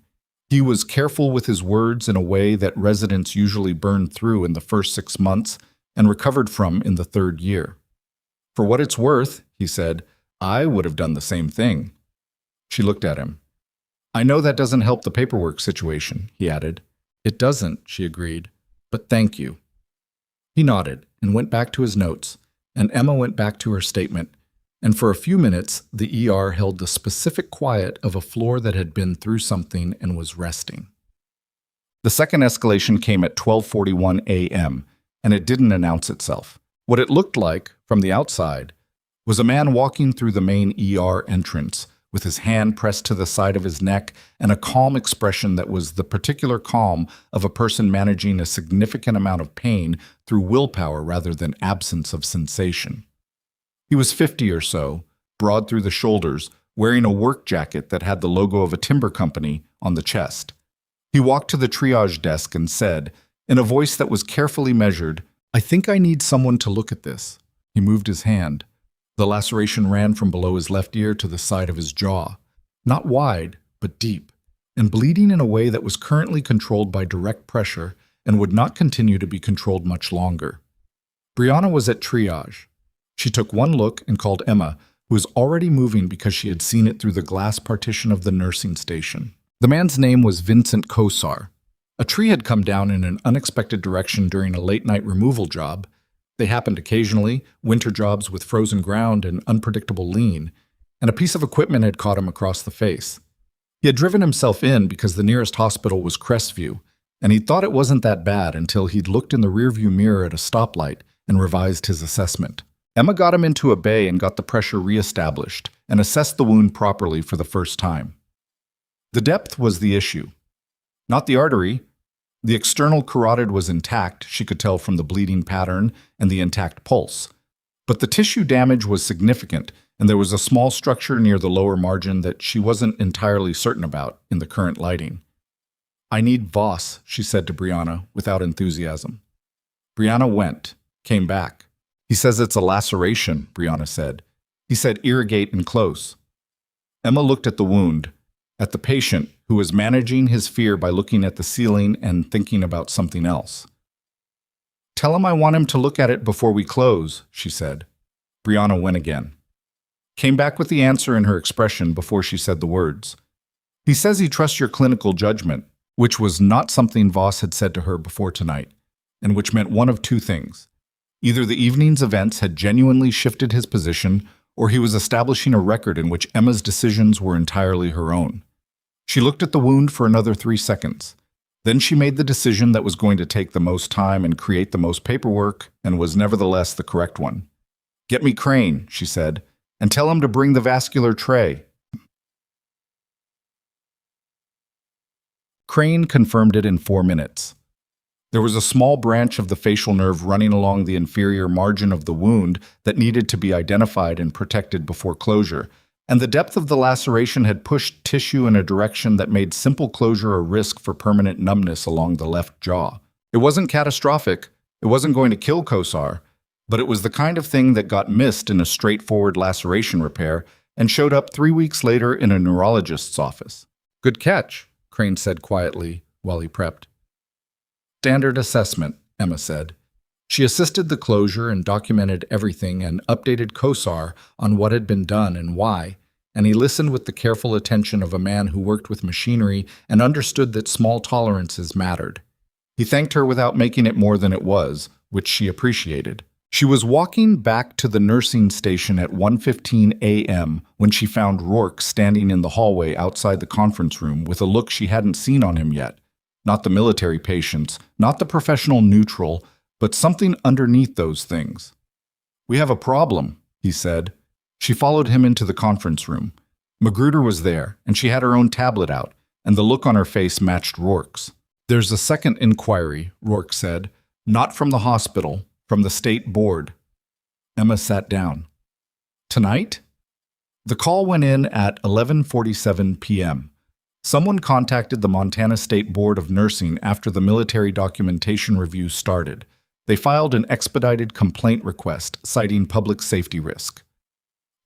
He was careful with his words in a way that residents usually burned through in the first 6 months and recovered from in the 3rd year. For what it's worth, he said, I would have done the same thing. She looked at him. I know that doesn't help the paperwork situation, he added. It doesn't, she agreed, but thank you. He nodded and went back to his notes, and Emma went back to her statement, and for a few minutes the ER held the specific quiet of a floor that had been through something and was resting. The second escalation came at 12:41 a.m., and it didn't announce itself. What it looked like, from the outside, was a man walking through the main ER entrance, with his hand pressed to the side of his neck and a calm expression that was the particular calm of a person managing a significant amount of pain through willpower rather than absence of sensation. He was 50 or so, broad through the shoulders, wearing a work jacket that had the logo of a timber company on the chest. He walked to the triage desk and said, in a voice that was carefully measured, I think I need someone to look at this. He moved his hand. The laceration ran from below his left ear to the side of his jaw, not wide, but deep, and bleeding in a way that was currently controlled by direct pressure and would not continue to be controlled much longer. Brianna was at triage. She took one look and called Emma, who was already moving because she had seen it through the glass partition of the nursing station. The man's name was Vincent Kosar. A tree had come down in an unexpected direction during a late-night removal job. They happened occasionally, winter jobs with frozen ground and unpredictable lean, and a piece of equipment had caught him across the face. He had driven himself in because the nearest hospital was Crestview, and he thought it wasn't that bad until he'd looked in the rearview mirror at a stoplight and revised his assessment. Emma got him into a bay and got the pressure reestablished and assessed the wound properly for the first time. The depth was the issue, not the artery. The external carotid was intact, she could tell from the bleeding pattern and the intact pulse. But the tissue damage was significant, and there was a small structure near the lower margin that she wasn't entirely certain about in the current lighting. I need Voss, she said to Brianna, without enthusiasm. Brianna went, came back. He says it's a laceration, Brianna said. He said irrigate and close. Emma looked at the wound, at the patient, who was managing his fear by looking at the ceiling and thinking about something else. Tell him I want him to look at it before we close, she said. Brianna went again. Came back with the answer in her expression before she said the words. He says he trusts your clinical judgment, which was not something Voss had said to her before tonight, and which meant one of two things. Either the evening's events had genuinely shifted his position, or he was establishing a record in which Emma's decisions were entirely her own. She looked at the wound for another 3 seconds. Then she made the decision that was going to take the most time and create the most paperwork, and was nevertheless the correct one. Get me Crane, she said, and tell him to bring the vascular tray. Crane confirmed it in 4 minutes. There was a small branch of the facial nerve running along the inferior margin of the wound that needed to be identified and protected before closure, and the depth of the laceration had pushed tissue in a direction that made simple closure a risk for permanent numbness along the left jaw. It wasn't catastrophic, it wasn't going to kill Kosar, but it was the kind of thing that got missed in a straightforward laceration repair and showed up 3 weeks later in a neurologist's office. Good catch, Crane said quietly while he prepped. Standard assessment, Emma said. She assisted the closure and documented everything and updated Kosar on what had been done and why, and he listened with the careful attention of a man who worked with machinery and understood that small tolerances mattered. He thanked her without making it more than it was, which she appreciated. She was walking back to the nursing station at 1:15 a.m. when she found Rourke standing in the hallway outside the conference room with a look she hadn't seen on him yet. Not the military patience, not the professional neutral, but something underneath those things. We have a problem, he said. She followed him into the conference room. Magruder was there, and she had her own tablet out, and the look on her face matched Rourke's. "There's a second inquiry," Rourke said. "Not from the hospital, from the state board." Emma sat down. "Tonight?" The call went in at 11:47 p.m. Someone contacted the Montana State Board of Nursing after the military documentation review started. They filed an expedited complaint request citing public safety risk.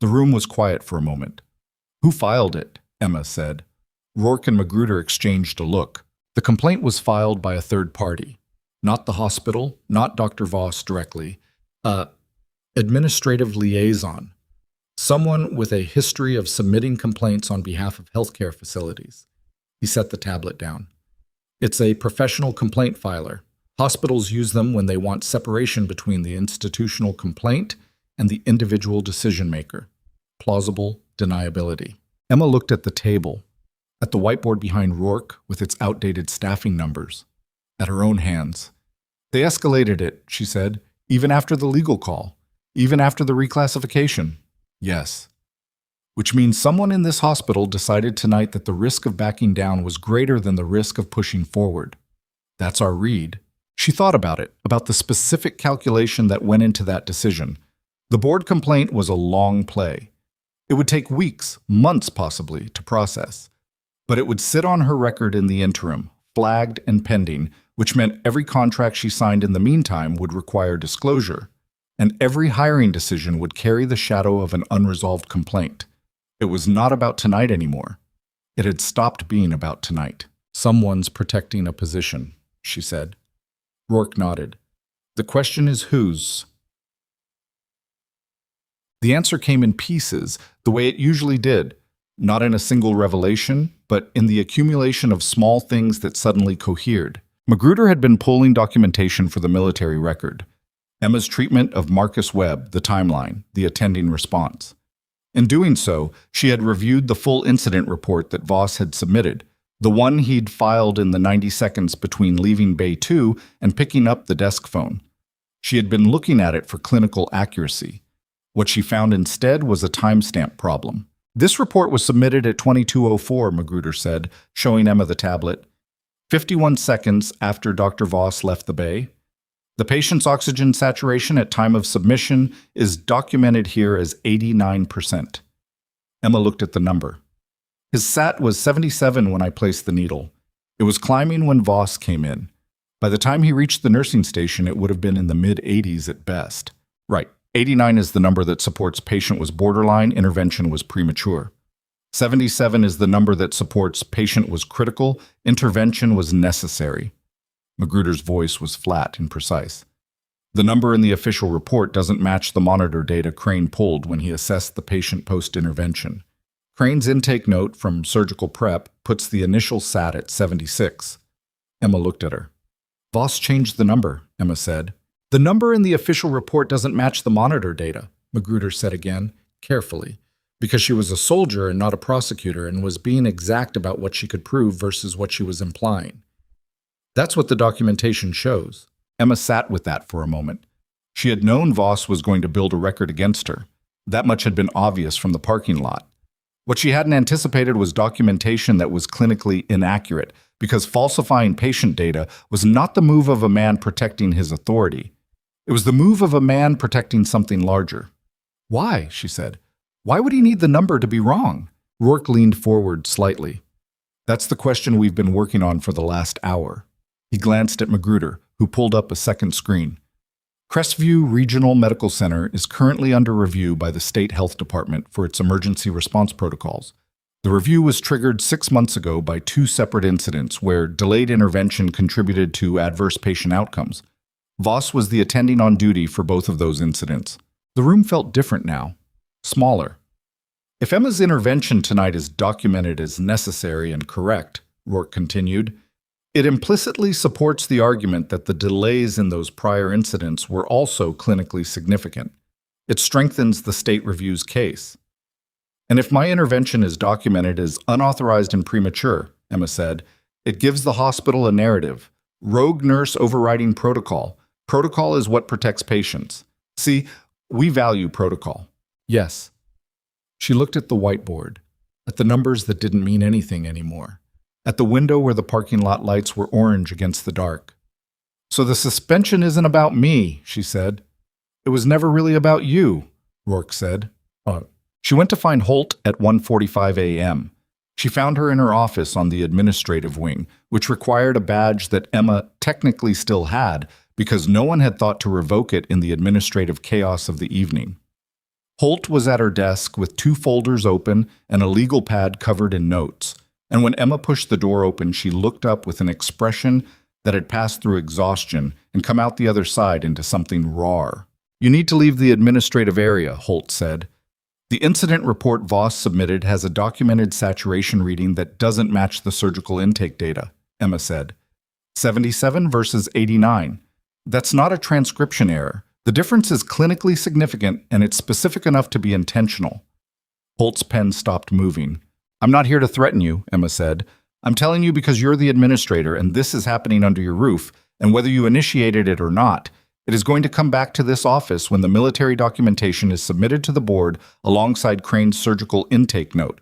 The room was quiet for a moment. "Who filed it?" Emma said. Rourke and Magruder exchanged a look. The complaint was filed by a third party. Not the hospital, not Dr. Voss directly. Administrative liaison. Someone with a history of submitting complaints on behalf of healthcare facilities. He set the tablet down. "It's a professional complaint filer. Hospitals use them when they want separation between the institutional complaint and the individual decision maker. Plausible deniability." Emma looked at the table, at the whiteboard behind Rourke with its outdated staffing numbers, at her own hands. "They escalated it," she said, "even after the legal call, even after the reclassification." "Yes." "Which means someone in this hospital decided tonight that the risk of backing down was greater than the risk of pushing forward. That's our read." She thought about it, about the specific calculation that went into that decision. The board complaint was a long play. It would take weeks, months possibly, to process. But it would sit on her record in the interim, flagged and pending, which meant every contract she signed in the meantime would require disclosure, and every hiring decision would carry the shadow of an unresolved complaint. It was not about tonight anymore. It had stopped being about tonight. "Someone's protecting a position," she said. Rourke nodded. "The question is whose?" The answer came in pieces, the way it usually did, not in a single revelation, but in the accumulation of small things that suddenly cohered. Magruder had been pulling documentation for the military record. Emma's treatment of Marcus Webb, the timeline, the attending response. In doing so, she had reviewed the full incident report that Voss had submitted, the one he'd filed in the 90 seconds between leaving Bay 2 and picking up the desk phone. She had been looking at it for clinical accuracy. What she found instead was a timestamp problem. "This report was submitted at 22:04, Magruder said, showing Emma the tablet. 51 seconds after Dr. Voss left the bay. The patient's oxygen saturation at time of submission is documented here as 89%. Emma looked at the number. "His sat was 77 when I placed the needle. It was climbing when Voss came in. By the time he reached the nursing station, it would have been in the mid-80s at best." "Right. 89 is the number that supports patient was borderline, intervention was premature. 77 is the number that supports patient was critical, intervention was necessary." Magruder's voice was flat and precise. "The number in the official report doesn't match the monitor data Crane pulled when he assessed the patient post-intervention. Crane's intake note from surgical prep puts the initial SAT at 76. Emma looked at her. "Voss changed the number," Emma said. "The number in the official report doesn't match the monitor data," Magruder said again, carefully, because she was a soldier and not a prosecutor and was being exact about what she could prove versus what she was implying. "That's what the documentation shows." Emma sat with that for a moment. She had known Voss was going to build a record against her. That much had been obvious from the parking lot. What she hadn't anticipated was documentation that was clinically inaccurate, because falsifying patient data was not the move of a man protecting his authority. It was the move of a man protecting something larger. "Why?" she said. "Why would he need the number to be wrong?" Rourke leaned forward slightly. "That's the question we've been working on for the last hour." He glanced at Magruder, who pulled up a second screen. "Crestview Regional Medical Center is currently under review by the State Health Department for its emergency response protocols. The review was triggered 6 months ago by 2 separate incidents where delayed intervention contributed to adverse patient outcomes. Voss was the attending on duty for both of those incidents. The room felt different now, smaller. If Emma's intervention tonight is documented as necessary and correct," Rourke continued, "it implicitly supports the argument that the delays in those prior incidents were also clinically significant. It strengthens the state review's case. And if my intervention is documented as unauthorized and premature," Emma said, "it gives the hospital a narrative. Rogue nurse overriding protocol. Protocol is what protects patients. See, we value protocol." "Yes." She looked at the whiteboard. at the numbers that didn't mean anything anymore, at the window where the parking lot lights were orange against the dark. "So the suspension isn't about me," she said. "It was never really about you," Rourke said. She went to find Holt at 1:45 a.m. She found her in her office on the administrative wing, which required a badge that Emma technically still had because no one had thought to revoke it in the administrative chaos of the evening. Holt was at her desk with 2 folders open and a legal pad covered in notes, and when Emma pushed the door open, she looked up with an expression that had passed through exhaustion and come out the other side into something raw. "You need to leave the administrative area," Holt said. "The incident report Voss submitted has a documented saturation reading that doesn't match the surgical intake data," Emma said. 77 versus 89. "That's not a transcription error. The difference is clinically significant, and it's specific enough to be intentional." Holt's pen stopped moving. "I'm not here to threaten you," Emma said. "I'm telling you because you're the administrator, and this is happening under your roof, and whether you initiated it or not, it is going to come back to this office when the military documentation is submitted to the board alongside Crane's surgical intake note."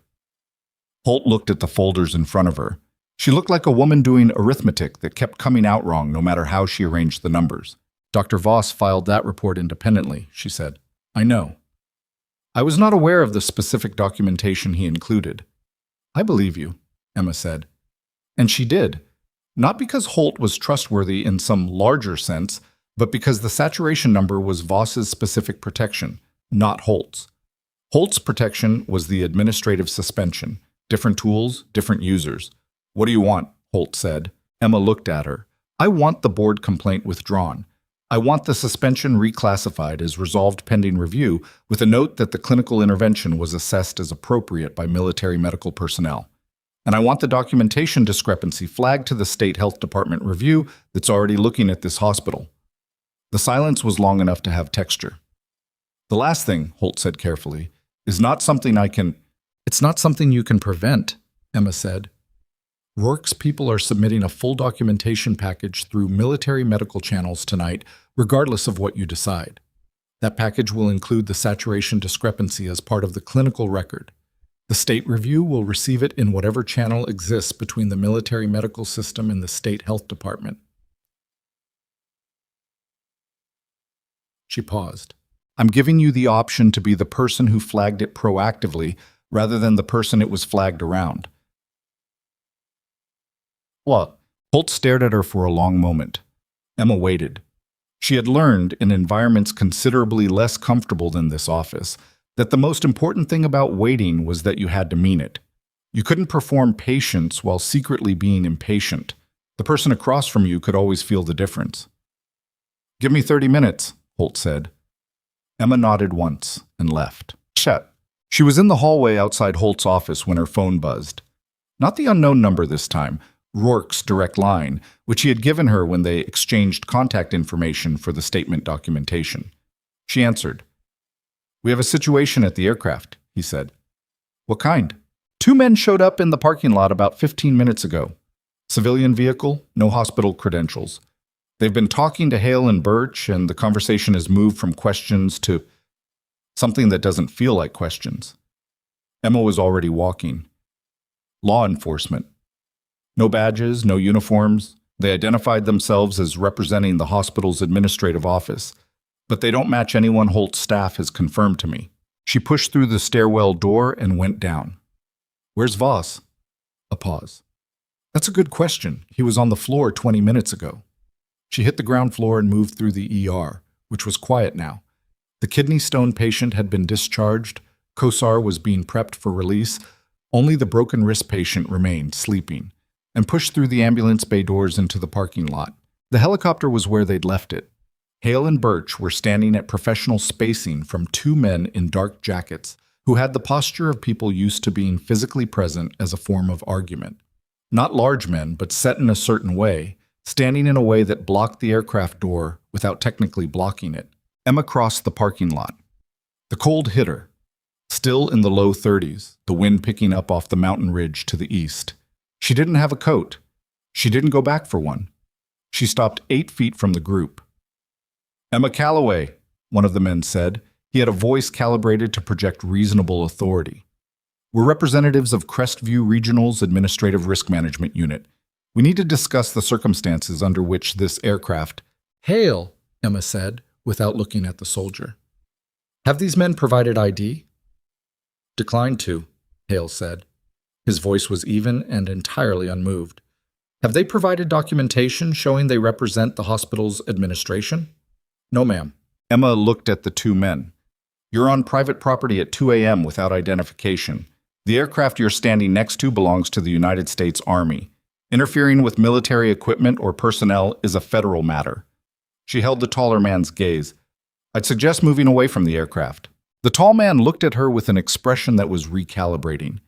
Holt looked at the folders in front of her. She looked like a woman doing arithmetic that kept coming out wrong no matter how she arranged the numbers. "Dr. Voss filed that report independently," she said. "I know. I was not aware of the specific documentation he included." "I believe you," Emma said. And she did. Not because Holt was trustworthy in some larger sense, but because the saturation number was Voss's specific protection, not Holt's. Holt's protection was the administrative suspension. Different tools, different users. "What do you want?" Holt said. Emma looked at her. "I want the board complaint withdrawn. I want the suspension reclassified as resolved pending review with a note that the clinical intervention was assessed as appropriate by military medical personnel. And I want the documentation discrepancy flagged to the state health department review that's already looking at this hospital." The silence was long enough to have texture. "The last thing," Holt said carefully, "is not something It's not something you can prevent," Emma said. "Rourke's people are submitting a full documentation package through military medical channels tonight, regardless of what you decide. That package will include the saturation discrepancy as part of the clinical record. The state review will receive it in whatever channel exists between the military medical system and the state health department." She paused. "I'm giving you the option to be the person who flagged it proactively rather than the person it was flagged around." "What?" Holt stared at her for a long moment. Emma waited. She had learned, in environments considerably less comfortable than this office, that the most important thing about waiting was that you had to mean it. You couldn't perform patience while secretly being impatient. The person across from you could always feel the difference. "Give me 30 minutes, Holt said. Emma nodded once and left. Shut. She was in the hallway outside Holt's office when her phone buzzed. Not the unknown number this time, Rourke's direct line, which he had given her when they exchanged contact information for the statement documentation. She answered. "We have a situation at the aircraft," he said. "What kind?" "2 men showed up in the parking lot about 15 minutes ago. Civilian vehicle, no hospital credentials. They've been talking to Hale and Birch, and the conversation has moved from questions to something that doesn't feel like questions." Emma was already walking. Law enforcement. No badges, no uniforms. They identified themselves as representing the hospital's administrative office, but they don't match anyone Holt's staff has confirmed to me. She pushed through the stairwell door and went down. "Where's Voss?" A pause. "That's a good question. He was on the floor 20 minutes ago." She hit the ground floor and moved through the ER, which was quiet now. The kidney stone patient had been discharged. Kosar was being prepped for release. Only the broken wrist patient remained, sleeping, and pushed through the ambulance bay doors into the parking lot. The helicopter was where they'd left it. Hale and Birch were standing at professional spacing from 2 men in dark jackets who had the posture of people used to being physically present as a form of argument. Not large men, but set in a certain way, standing in a way that blocked the aircraft door without technically blocking it. Emma crossed the parking lot. The cold hit her. Still in the low 30s, the wind picking up off the mountain ridge to the east. She didn't have a coat. She didn't go back for one. She stopped 8 feet from the group. "Emma Calloway," one of the men said. He had a voice calibrated to project reasonable authority. We're representatives of Crestview Regional's Administrative Risk Management Unit. We need to discuss the circumstances under which this aircraft— Hail, Emma said, without looking at the soldier. Have these men provided ID? Declined to, Hale said. His voice was even and entirely unmoved. Have they provided documentation showing they represent the hospital's administration? No, ma'am. Emma looked at the two men. You're on private property at 2 a.m. without identification. The aircraft you're standing next to belongs to the United States Army. Interfering with military equipment or personnel is a federal matter. She held the taller man's gaze. I'd suggest moving away from the aircraft. The tall man looked at her with an expression that was recalibrating.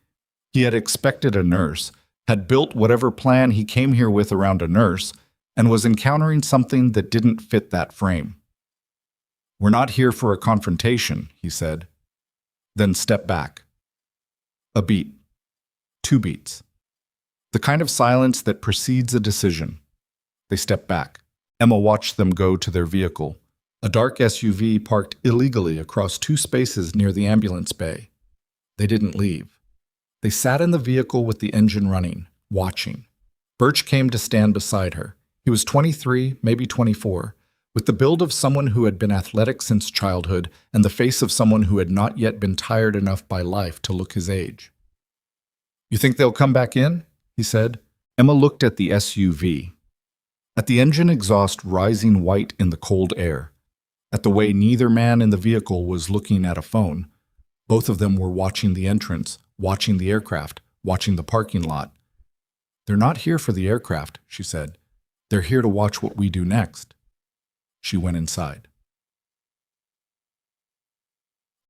He had expected a nurse, had built whatever plan he came here with around a nurse, and was encountering something that didn't fit that frame. We're not here for a confrontation, he said. Then step back. A beat. 2 beats. The kind of silence that precedes a decision. They stepped back. Emma watched them go to their vehicle, a dark SUV parked illegally across 2 spaces near the ambulance bay. They didn't leave. They sat in the vehicle with the engine running, watching. Birch came to stand beside her. He was 23, maybe 24, with the build of someone who had been athletic since childhood and the face of someone who had not yet been tired enough by life to look his age. You think they'll come back in? He said. Emma looked at the SUV, at the engine exhaust rising white in the cold air, at the way neither man in the vehicle was looking at a phone. Both of them were watching the entrance, watching the aircraft, watching the parking lot. They're not here for the aircraft, she said. They're here to watch what we do next. She went inside.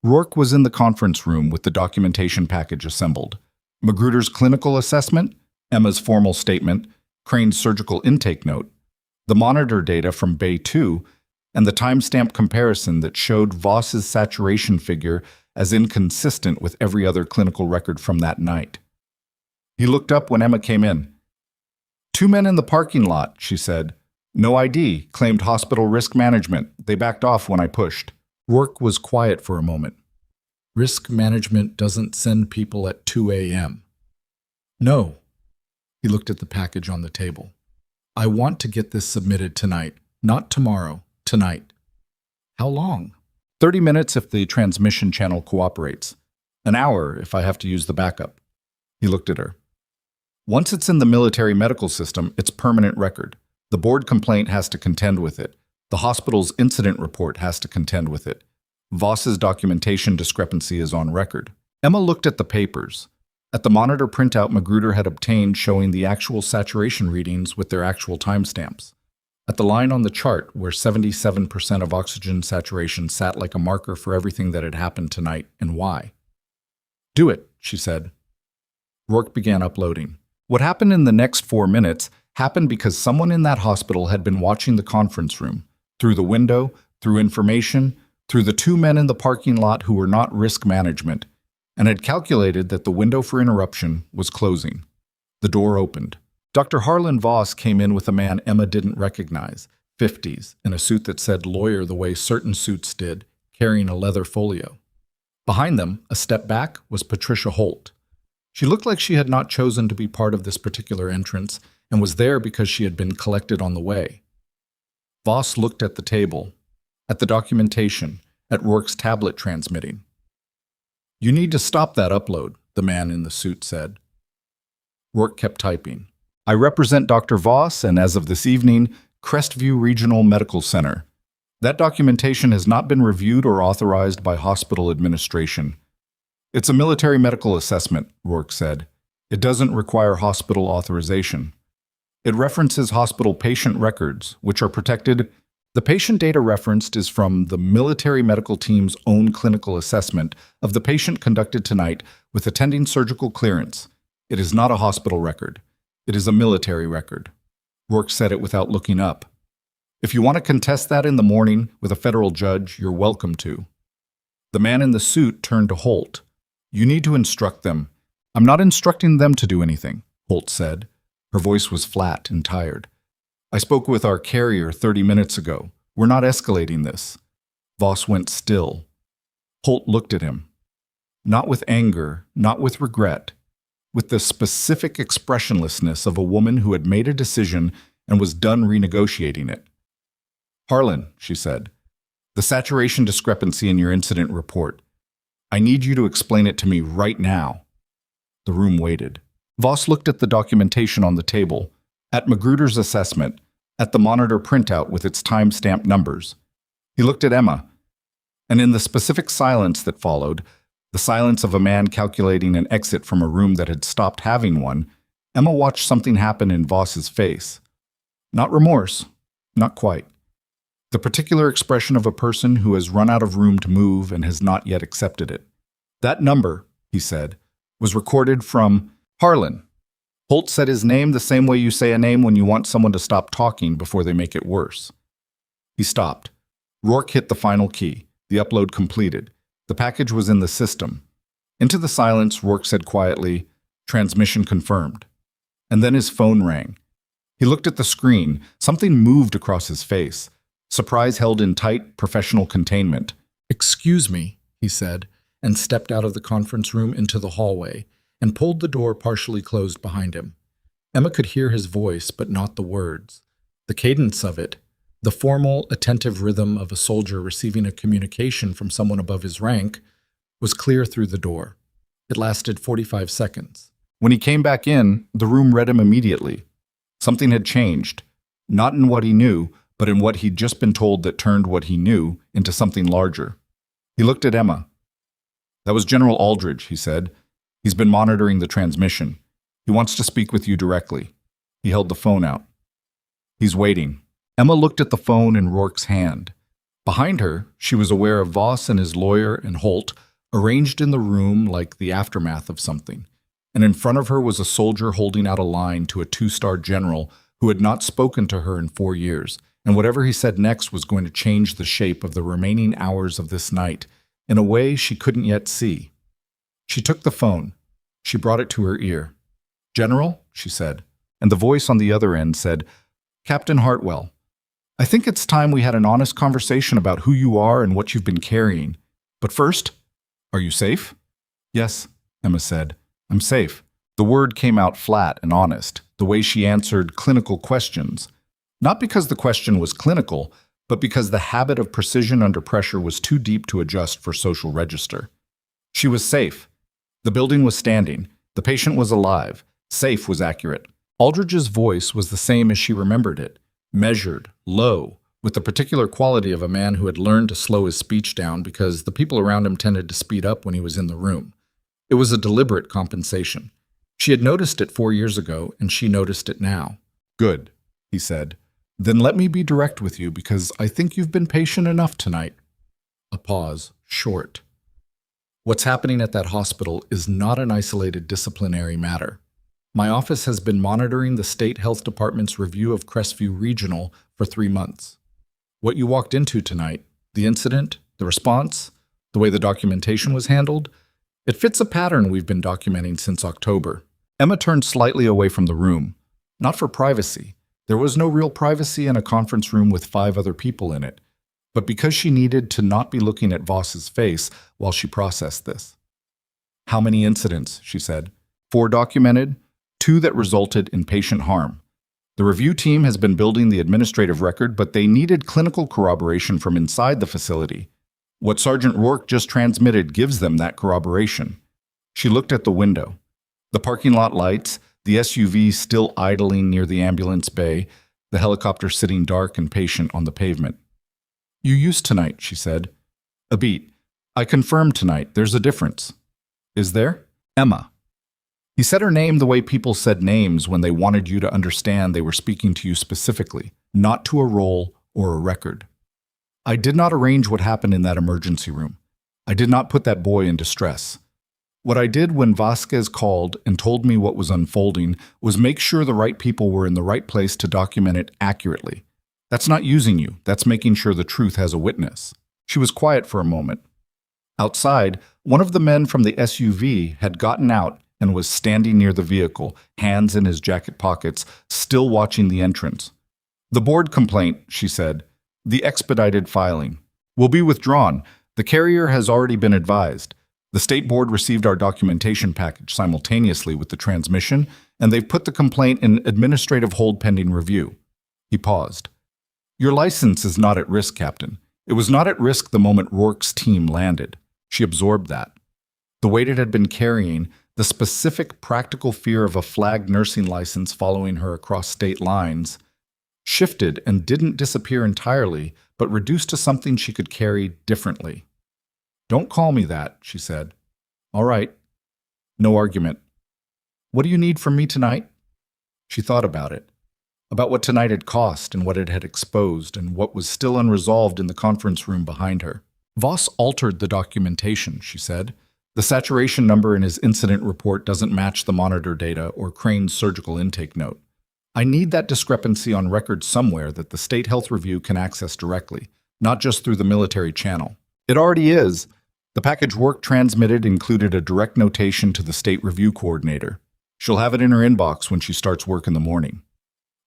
Rourke was in the conference room with the documentation package assembled. Magruder's clinical assessment, Emma's formal statement, Crane's surgical intake note, the monitor data from Bay 2, and the timestamp comparison that showed Voss's saturation figure as inconsistent with every other clinical record from that night. He looked up when Emma came in. 2 men in the parking lot, she said. No ID, claimed hospital risk management. They backed off when I pushed. Rourke was quiet for a moment. Risk management doesn't send people at 2 a.m. No. He looked at the package on the table. I want to get this submitted tonight, not tomorrow, tonight. How long? 30 minutes if the transmission channel cooperates. An hour if I have to use the backup. He looked at her. Once it's in the military medical system, it's permanent record. The board complaint has to contend with it. The hospital's incident report has to contend with it. Voss's documentation discrepancy is on record. Emma looked at the papers. At the monitor printout Magruder had obtained showing the actual saturation readings with their actual timestamps. At the line on the chart where 77% of oxygen saturation sat like a marker for everything that had happened tonight and why. Do it, she said. Rourke began uploading. What happened in the next 4 minutes happened because someone in that hospital had been watching the conference room, through the window, through information, through the 2 men in the parking lot who were not risk management, and had calculated that the window for interruption was closing. The door opened. Dr. Harlan Voss came in with a man Emma didn't recognize, 50s, in a suit that said lawyer the way certain suits did, carrying a leather folio. Behind them, a step back, was Patricia Holt. She looked like she had not chosen to be part of this particular entrance and was there because she had been collected on the way. Voss looked at the table, at the documentation, at Rourke's tablet transmitting. You need to stop that upload, the man in the suit said. Rourke kept typing. I represent Dr. Voss and, as of this evening, Crestview Regional Medical Center. That documentation has not been reviewed or authorized by hospital administration. It's a military medical assessment, Rourke said. It doesn't require hospital authorization. It references hospital patient records, which are protected. The patient data referenced is from the military medical team's own clinical assessment of the patient conducted tonight with attending surgical clearance. It is not a hospital record. It is a military record. Rourke said it without looking up. If you want to contest that in the morning with a federal judge, you're welcome to. The man in the suit turned to Holt. You need to instruct them. I'm not instructing them to do anything, Holt said. Her voice was flat and tired. I spoke with our carrier 30 minutes ago. We're not escalating this. Voss went still. Holt looked at him. Not with anger, not with regret, with the specific expressionlessness of a woman who had made a decision and was done renegotiating it. "Harlan," she said, "the saturation discrepancy in your incident report. I need you to explain it to me right now." The room waited. Voss looked at the documentation on the table, at Magruder's assessment, at the monitor printout with its time-stamped numbers. He looked at Emma, and in the specific silence that followed, the silence of a man calculating an exit from a room that had stopped having one, Emma watched something happen in Voss's face. Not remorse, not quite. The particular expression of a person who has run out of room to move and has not yet accepted it. "That number," he said, "was recorded from Harlan." Holt said his name the same way you say a name when you want someone to stop talking before they make it worse. He stopped. Rourke hit the final key. The upload completed. The package was in the system. Into the silence, Rourke said quietly, "Transmission confirmed." And then his phone rang. He looked at the screen. Something moved across his face. Surprise held in tight, professional containment. "Excuse me," he said, and stepped out of the conference room into the hallway and pulled the door partially closed behind him. Emma could hear his voice, but not the words. The cadence of it, the formal, attentive rhythm of a soldier receiving a communication from someone above his rank, was clear through the door. It lasted 45 seconds. When he came back in, the room read him immediately. Something had changed, not in what he knew, but in what he'd just been told that turned what he knew into something larger. He looked at Emma. "That was General Aldridge," he said. "He's been monitoring the transmission. He wants to speak with you directly." He held the phone out. "He's waiting." Emma looked at the phone in Rourke's hand. Behind her, she was aware of Voss and his lawyer and Holt, arranged in the room like the aftermath of something. And in front of her was a soldier holding out a line to a 2-star general who had not spoken to her in 4 years, and whatever he said next was going to change the shape of the remaining hours of this night in a way she couldn't yet see. She took the phone. She brought it to her ear. "General," she said, and the voice on the other end said, "Captain Hartwell, I think it's time we had an honest conversation about who you are and what you've been carrying. But first, are you safe?" "Yes," Emma said. "I'm safe." The word came out flat and honest, the way she answered clinical questions. Not because the question was clinical, but because the habit of precision under pressure was too deep to adjust for social register. She was safe. The building was standing. The patient was alive. Safe was accurate. Aldridge's voice was the same as she remembered it, measured, low, with the particular quality of a man who had learned to slow his speech down because the people around him tended to speed up when he was in the room. It was a deliberate compensation. She had noticed it 4 years ago, and she noticed it now. "Good," he said. "Then let me be direct with you, because I think you've been patient enough tonight." A pause, short. "What's happening at that hospital is not an isolated disciplinary matter. My office has been monitoring the State Health Department's review of Crestview Regional for 3 months. What you walked into tonight, the incident, the response, the way the documentation was handled, it fits a pattern we've been documenting since October." Emma turned slightly away from the room. Not for privacy. There was no real privacy in a conference room with 5 other people in it, but because she needed to not be looking at Voss's face while she processed this. "How many incidents?" she said. 4 documented, 2 that resulted in patient harm. The review team has been building the administrative record, but they needed clinical corroboration from inside the facility. What Sergeant Rourke just transmitted gives them that corroboration. She looked at the window. The parking lot lights, the SUV still idling near the ambulance bay, the helicopter sitting dark and patient on the pavement. "You used tonight," she said. "A beat. I confirmed tonight. There's a difference." "Is there?" "Emma." He said her name the way people said names when they wanted you to understand they were speaking to you specifically, not to a role or a record. "I did not arrange what happened in that emergency room. I did not put that boy in distress. What I did when Vasquez called and told me what was unfolding was make sure the right people were in the right place to document it accurately. That's not using you. That's making sure the truth has a witness." She was quiet for a moment. Outside, one of the men from the SUV had gotten out and was standing near the vehicle, hands in his jacket pockets, still watching the entrance. "The board complaint," she said. "The expedited filing. Will be withdrawn. The carrier has already been advised. The state board received our documentation package simultaneously with the transmission, and they've put the complaint in administrative hold pending review. He paused. Your license is not at risk, Captain. It was not at risk the moment Rourke's team landed. She absorbed that. The weight it had been carrying, the specific practical fear of a flagged nursing license following her across state lines, shifted and didn't disappear entirely, but reduced to something she could carry differently. Don't call me that, she said. All right. No argument. What do you need from me tonight? She thought about it. About what tonight had cost and what it had exposed and what was still unresolved in the conference room behind her. Voss altered the documentation, she said. The saturation number in his incident report doesn't match the monitor data or Crane's surgical intake note. I need that discrepancy on record somewhere that the State Health Review can access directly, not just through the military channel. It already is. The package Rourke transmitted included a direct notation to the State Review Coordinator. She'll have it in her inbox when she starts work in the morning.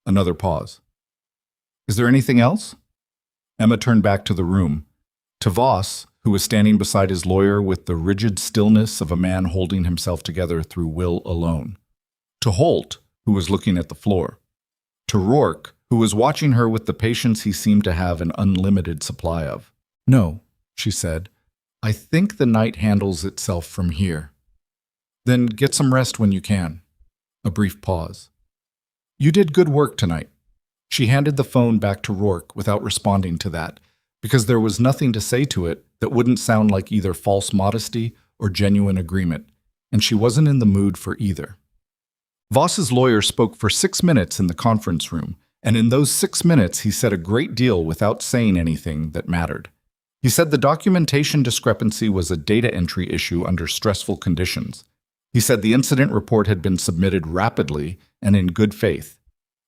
Another pause. Is there anything else? Emma turned back to the room. To Voss, who was standing beside his lawyer with the rigid stillness of a man holding himself together through will alone. To Holt, who was looking at the floor. To Rourke, who was watching her with the patience he seemed to have an unlimited supply of. No, she said. I think the night handles itself from here. Then get some rest when you can. A brief pause. You did good work tonight. She handed the phone back to Rourke without responding to that, because there was nothing to say to it that wouldn't sound like either false modesty or genuine agreement, and she wasn't in the mood for either. Voss's lawyer spoke for 6 minutes in the conference room, and in those 6 minutes he said a great deal without saying anything that mattered. He said the documentation discrepancy was a data entry issue under stressful conditions. He said the incident report had been submitted rapidly and in good faith.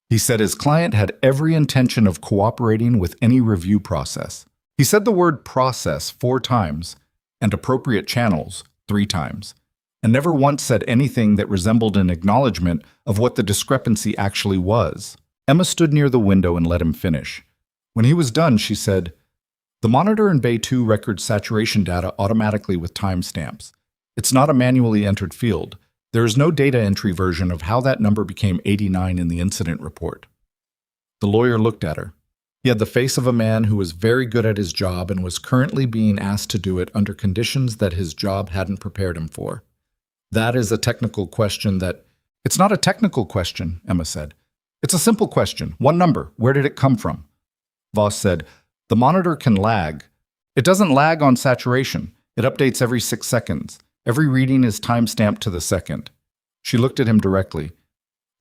He said his client had every intention of cooperating with any review process. He said the word process 4 times and appropriate channels 3 times, and never once said anything that resembled an acknowledgement of what the discrepancy actually was. Emma stood near the window and let him finish. When he was done, she said, "The monitor in Bay 2 records saturation data automatically with timestamps. It's not a manually entered field. There is no data entry version of how that number became 89 in the incident report." The lawyer looked at her. He had the face of a man who was very good at his job and was currently being asked to do it under conditions that his job hadn't prepared him for. That is a technical question that... It's not a technical question, Emma said. It's a simple question. 1 number. Where did it come from? Voss said, the monitor can lag. It doesn't lag on saturation. It updates every 6 seconds. Every reading is time-stamped to the second. She looked at him directly.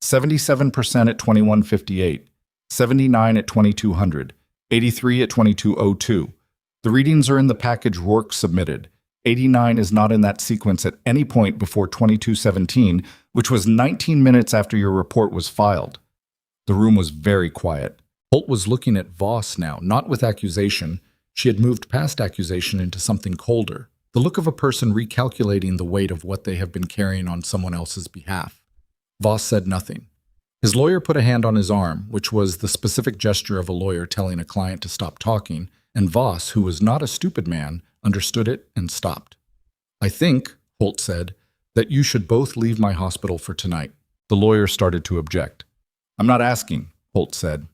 77% at 21:58, 79 at 2200, 83 at 2202. The readings are in the package Rourke submitted. 89 is not in that sequence at any point before 2217, which was 19 minutes after your report was filed. The room was very quiet. Holt was looking at Voss now, not with accusation. She had moved past accusation into something colder. The look of a person recalculating the weight of what they have been carrying on someone else's behalf. Voss said nothing. His lawyer put a hand on his arm, which was the specific gesture of a lawyer telling a client to stop talking, and Voss, who was not a stupid man, understood it and stopped. I think, Holt said, that you should both leave my hospital for tonight. The lawyer started to object. I'm not asking, Holt said.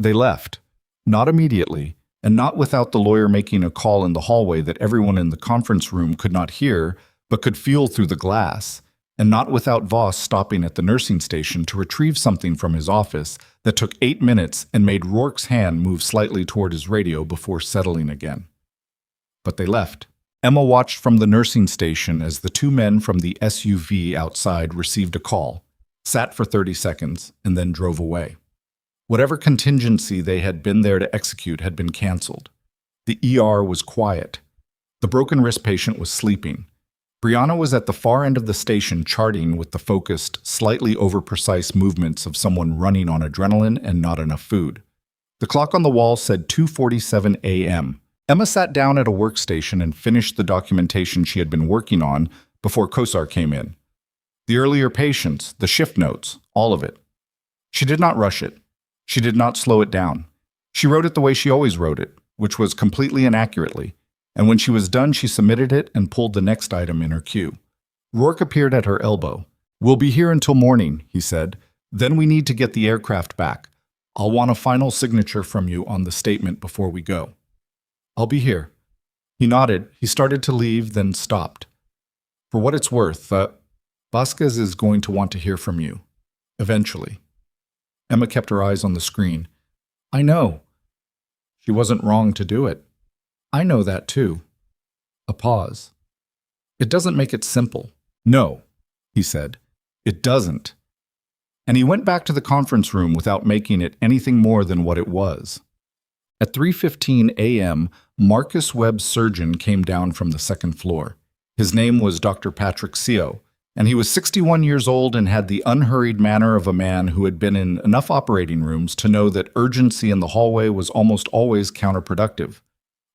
They left, not immediately, and not without the lawyer making a call in the hallway that everyone in the conference room could not hear, but could feel through the glass, and not without Voss stopping at the nursing station to retrieve something from his office that took 8 minutes and made Rourke's hand move slightly toward his radio before settling again. But they left. Emma watched from the nursing station as the 2 men from the SUV outside received a call, sat for 30 seconds, and then drove away. Whatever contingency they had been there to execute had been canceled. The ER was quiet. The broken wrist patient was sleeping. Brianna was at the far end of the station charting with the focused, slightly over-precise movements of someone running on adrenaline and not enough food. The clock on the wall said 2:47 a.m. Emma sat down at a workstation and finished the documentation she had been working on before Kosar came in. The earlier patients, the shift notes, all of it. She did not rush it. She did not slow it down. She wrote it the way she always wrote it, which was completely and accurately, and when she was done, she submitted it and pulled the next item in her queue. Rourke appeared at her elbow. "We'll be here until morning," he said. "Then we need to get the aircraft back. I'll want a final signature from you on the statement before we go." "I'll be here." He nodded. He started to leave, then stopped. "For what it's worth, Vasquez is going to want to hear from you. Eventually." Emma kept her eyes on the screen. "I know." She wasn't wrong to do it. "I know that too." A pause. "It doesn't make it simple." "No," he said. "It doesn't." And he went back to the conference room without making it anything more than what it was. At 3:15 a.m., Marcus Webb's surgeon came down from the second floor. His name was Dr. Patrick Seo, and he was 61 years old and had the unhurried manner of a man who had been in enough operating rooms to know that urgency in the hallway was almost always counterproductive.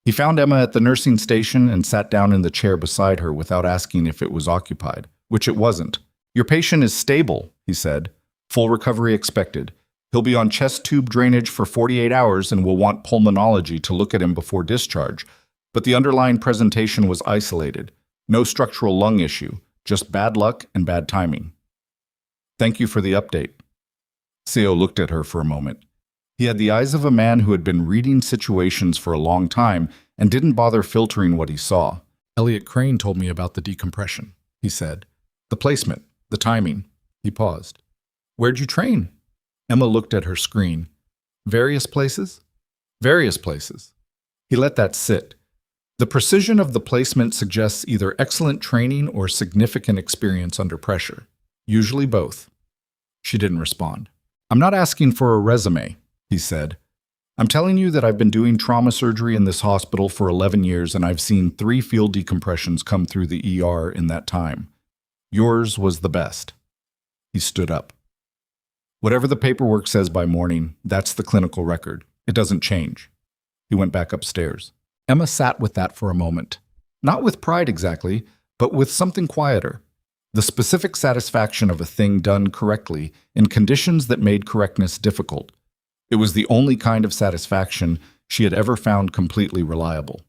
He found Emma at the nursing station and sat down in the chair beside her without asking if it was occupied, which it wasn't. "Your patient is stable," he said. "Full recovery expected. He'll be on chest tube drainage for 48 hours and will want pulmonology to look at him before discharge, but the underlying presentation was isolated. No structural lung issue, just bad luck and bad timing." "Thank you for the update." Seo looked at her for a moment. He had the eyes of a man who had been reading situations for a long time and didn't bother filtering what he saw. "Elliot Crane told me about the decompression," he said. "The placement, the timing." He paused. "Where'd you train?" Emma looked at her screen. "Various places?" "Various places." He let that sit. The precision of the placement suggests either excellent training or significant experience under pressure. Usually both. She didn't respond. "I'm not asking for a resume," he said. "I'm telling you that I've been doing trauma surgery in this hospital for 11 years and I've seen 3 field decompressions come through the ER in that time. Yours was the best." He stood up. "Whatever the paperwork says by morning, that's the clinical record. It doesn't change." He went back upstairs. Emma sat with that for a moment. Not with pride exactly, but with something quieter. The specific satisfaction of a thing done correctly in conditions that made correctness difficult. It was the only kind of satisfaction she had ever found completely reliable.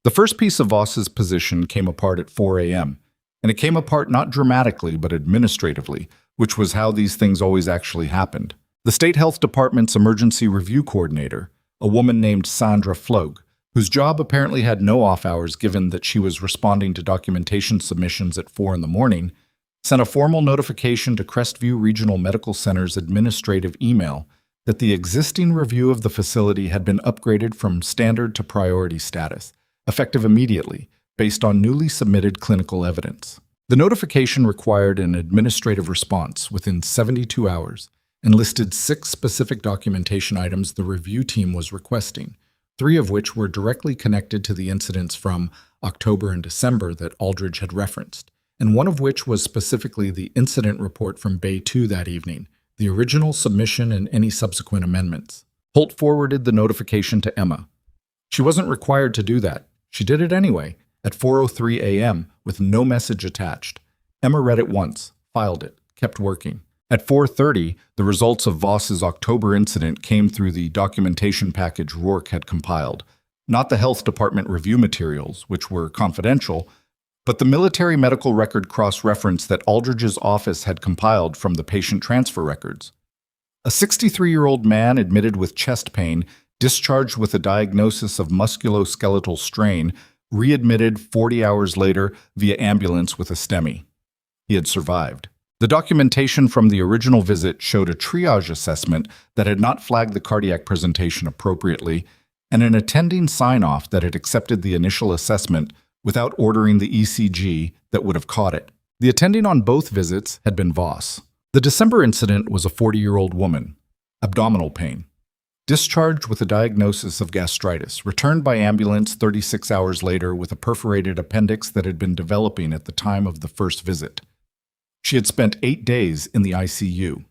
The first piece of Voss's position came apart at 4 a.m., and it came apart not dramatically but administratively, which was how these things always actually happened. The State Health Department's emergency review coordinator, a woman named Sandra Flog, whose job apparently had no off hours given that she was responding to documentation submissions at 4 in the morning, sent a formal notification to Crestview Regional Medical Center's administrative email that the existing review of the facility had been upgraded from standard to priority status, effective immediately, based on newly submitted clinical evidence. The notification required an administrative response within 72 hours and listed 6 specific documentation items the review team was requesting, 3 of which were directly connected to the incidents from October and December that Aldridge had referenced, and one of which was specifically the incident report from Bay 2 that evening, the original submission and any subsequent amendments. Holt forwarded the notification to Emma. She wasn't required to do that. She did it anyway, at 4:03 a.m., with no message attached. Emma read it once, filed it, kept working. At 4:30, the results of Voss's October incident came through the documentation package Rourke had compiled. Not the health department review materials, which were confidential, but the military medical record cross-reference that Aldridge's office had compiled from the patient transfer records. A 63-year-old man admitted with chest pain, discharged with a diagnosis of musculoskeletal strain, readmitted 40 hours later via ambulance with a STEMI. He had survived. The documentation from the original visit showed a triage assessment that had not flagged the cardiac presentation appropriately, and an attending sign-off that had accepted the initial assessment without ordering the ECG that would have caught it. The attending on both visits had been Voss. The December incident was a 40-year-old woman, abdominal pain, discharged with a diagnosis of gastritis, returned by ambulance 36 hours later with a perforated appendix that had been developing at the time of the first visit. She had spent 8 days in the ICU.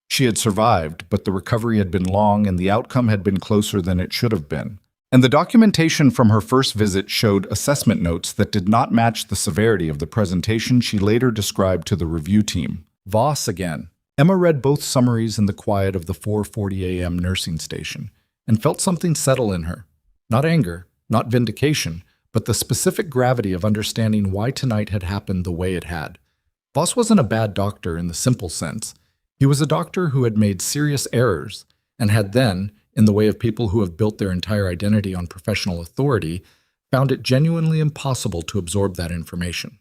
She had survived, but the recovery had been long and the outcome had been closer than it should have been. And the documentation from her first visit showed assessment notes that did not match the severity of the presentation she later described to the review team. Voss again. Emma read both summaries in the quiet of the 4:40 a.m. nursing station and felt something settle in her. Not anger, not vindication, but the specific gravity of understanding why tonight had happened the way it had. Voss wasn't a bad doctor in the simple sense. He was a doctor who had made serious errors and had then, in the way of people who have built their entire identity on professional authority, found it genuinely impossible to absorb that information.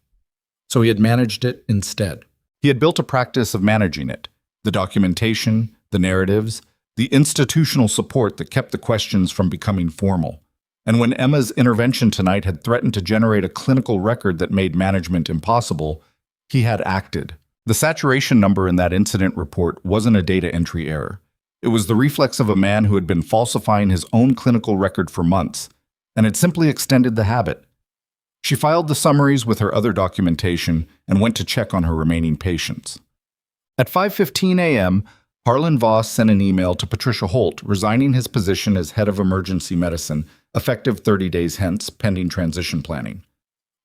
So he had managed it instead. He had built a practice of managing it, the documentation, the narratives, the institutional support that kept the questions from becoming formal. And when Emma's intervention tonight had threatened to generate a clinical record that made management impossible, he had acted. The saturation number in that incident report wasn't a data entry error. It was the reflex of a man who had been falsifying his own clinical record for months, and had simply extended the habit. She filed the summaries with her other documentation and went to check on her remaining patients. At 5:15 a.m., Harlan Voss sent an email to Patricia Holt, resigning his position as head of emergency medicine, effective 30 days hence, pending transition planning.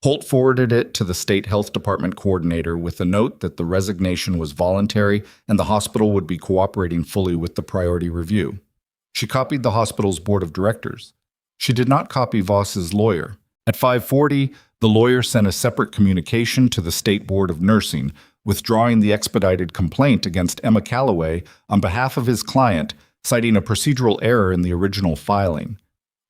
Holt forwarded it to the state health department coordinator with a note that the resignation was voluntary and the hospital would be cooperating fully with the priority review. She copied the hospital's board of directors. She did not copy Voss's lawyer. At 5:40, the lawyer sent a separate communication to the State Board of Nursing, withdrawing the expedited complaint against Emma Calloway on behalf of his client, citing a procedural error in the original filing.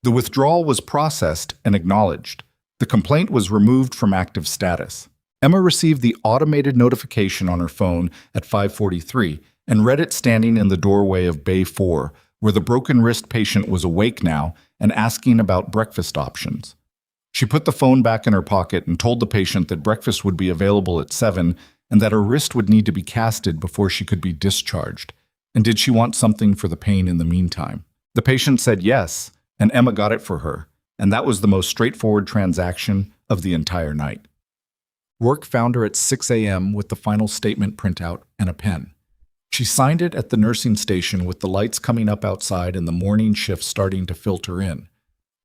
The withdrawal was processed and acknowledged. The complaint was removed from active status. Emma received the automated notification on her phone at 5:43 and read it standing in the doorway of Bay 4, where the broken wrist patient was awake now and asking about breakfast options. She put the phone back in her pocket and told the patient that breakfast would be available at 7 and that her wrist would need to be casted before she could be discharged. And did she want something for the pain in the meantime? The patient said yes, and Emma got it for her, and that was the most straightforward transaction of the entire night. Rourke found her at 6 a.m. with the final statement printout and a pen. She signed it at the nursing station with the lights coming up outside and the morning shift starting to filter in.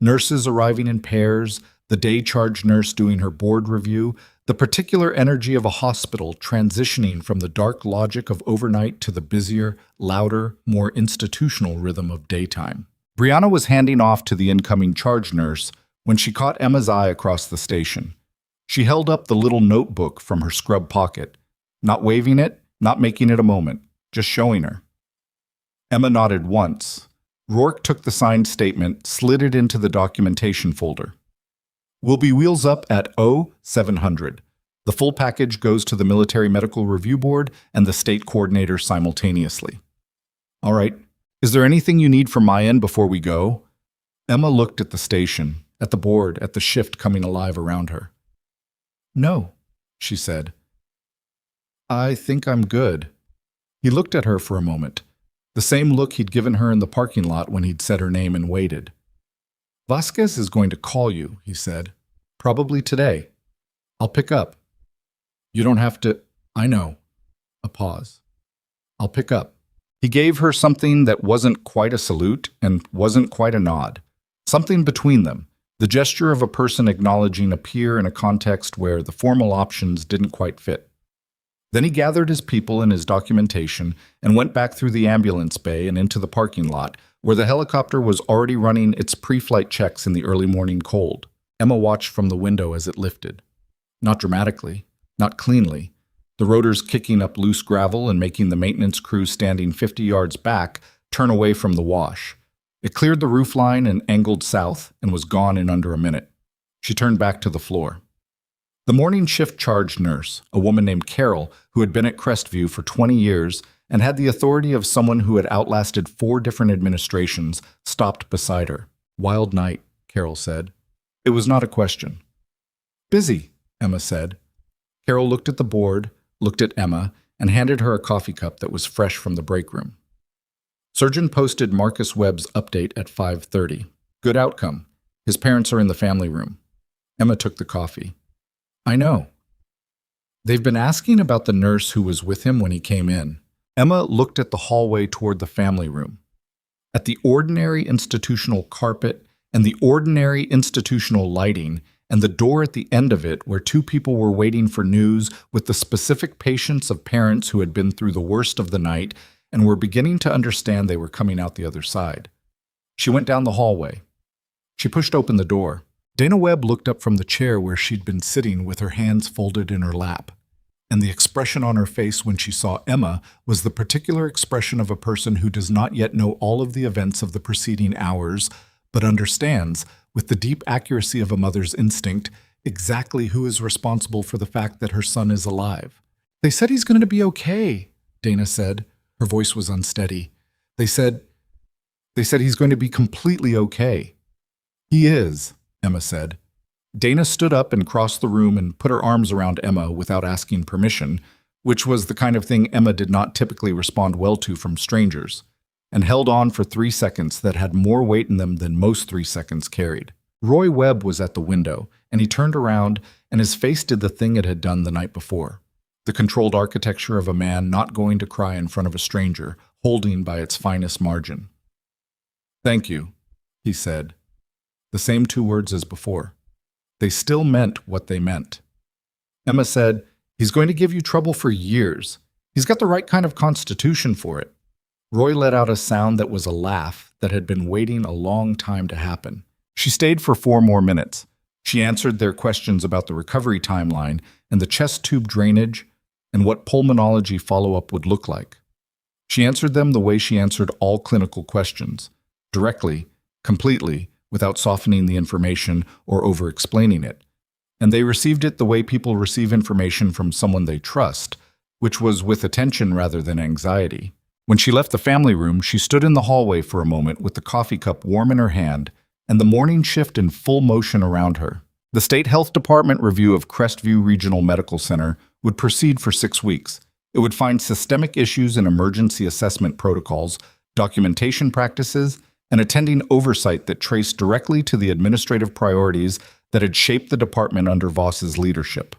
Nurses arriving in pairs, the day charge nurse doing her board review, the particular energy of a hospital transitioning from the dark logic of overnight to the busier, louder, more institutional rhythm of daytime. Brianna was handing off to the incoming charge nurse when she caught Emma's eye across the station. She held up the little notebook from her scrub pocket, not waving it, not making it a moment, just showing her. Emma nodded once. Rourke took the signed statement, slid it into the documentation folder. Will be wheels up at 0700. The full package goes to the Military Medical Review Board and the state coordinator simultaneously. All right. Is there anything you need from my end before we go? Emma looked at the station, at the board, at the shift coming alive around her. No, she said. I think I'm good. He looked at her for a moment, the same look he'd given her in the parking lot when he'd said her name and waited. Vasquez is going to call you, he said. Probably today. I'll pick up. You don't have to. I know. A pause. I'll pick up. He gave her something that wasn't quite a salute and wasn't quite a nod. Something between them, the gesture of a person acknowledging a peer in a context where the formal options didn't quite fit. Then he gathered his people and his documentation and went back through the ambulance bay and into the parking lot, where the helicopter was already running its pre-flight checks in the early morning cold. Emma watched from the window as it lifted. Not dramatically, not cleanly, the rotors kicking up loose gravel and making the maintenance crew standing 50 yards back turn away from the wash. It cleared the roofline and angled south and was gone in under a minute. She turned back to the floor. The morning shift charge nurse, a woman named Carol, who had been at Crestview for 20 years and had the authority of someone who had outlasted 4 different administrations, stopped beside her. Wild night, Carol said. It was not a question. Busy, Emma said. Carol looked at the board, looked at Emma, and handed her a coffee cup that was fresh from the break room. Surgeon posted Marcus Webb's update at 5:30. Good outcome. His parents are in the family room. Emma took the coffee. I know. They've been asking about the nurse who was with him when he came in. Emma looked at the hallway toward the family room, at the ordinary institutional carpet and the ordinary institutional lighting, and the door at the end of it where 2 people were waiting for news with the specific patience of parents who had been through the worst of the night and were beginning to understand they were coming out the other side. She went down the hallway. She pushed open the door. Dana Webb looked up from the chair where she'd been sitting with her hands folded in her lap, and the expression on her face when she saw Emma was the particular expression of a person who does not yet know all of the events of the preceding hours, but understands, with the deep accuracy of a mother's instinct, exactly who is responsible for the fact that her son is alive. "They said he's going to be okay," Dana said. Her voice was unsteady. They said he's going to be completely okay." "He is," Emma said. Dana stood up and crossed the room and put her arms around Emma without asking permission, which was the kind of thing Emma did not typically respond well to from strangers, and held on for 3 seconds that had more weight in them than most 3 seconds carried. Roy Webb was at the window, and he turned around, and his face did the thing it had done the night before. The controlled architecture of a man not going to cry in front of a stranger, holding by its finest margin. "Thank you," he said. The same 2 words as before. They still meant what they meant. Emma said, "He's going to give you trouble for years. He's got the right kind of constitution for it." Roy let out a sound that was a laugh that had been waiting a long time to happen. She stayed for 4 more minutes. She answered their questions about the recovery timeline and the chest tube drainage and what pulmonology follow-up would look like. She answered them the way she answered all clinical questions, directly, completely, without softening the information or over-explaining it. And they received it the way people receive information from someone they trust, which was with attention rather than anxiety. When she left the family room, she stood in the hallway for a moment with the coffee cup warm in her hand and the morning shift in full motion around her. The State Health Department review of Crestview Regional Medical Center would proceed for 6 weeks. It would find systemic issues in emergency assessment protocols, documentation practices, and attending oversight that traced directly to the administrative priorities that had shaped the department under Voss's leadership.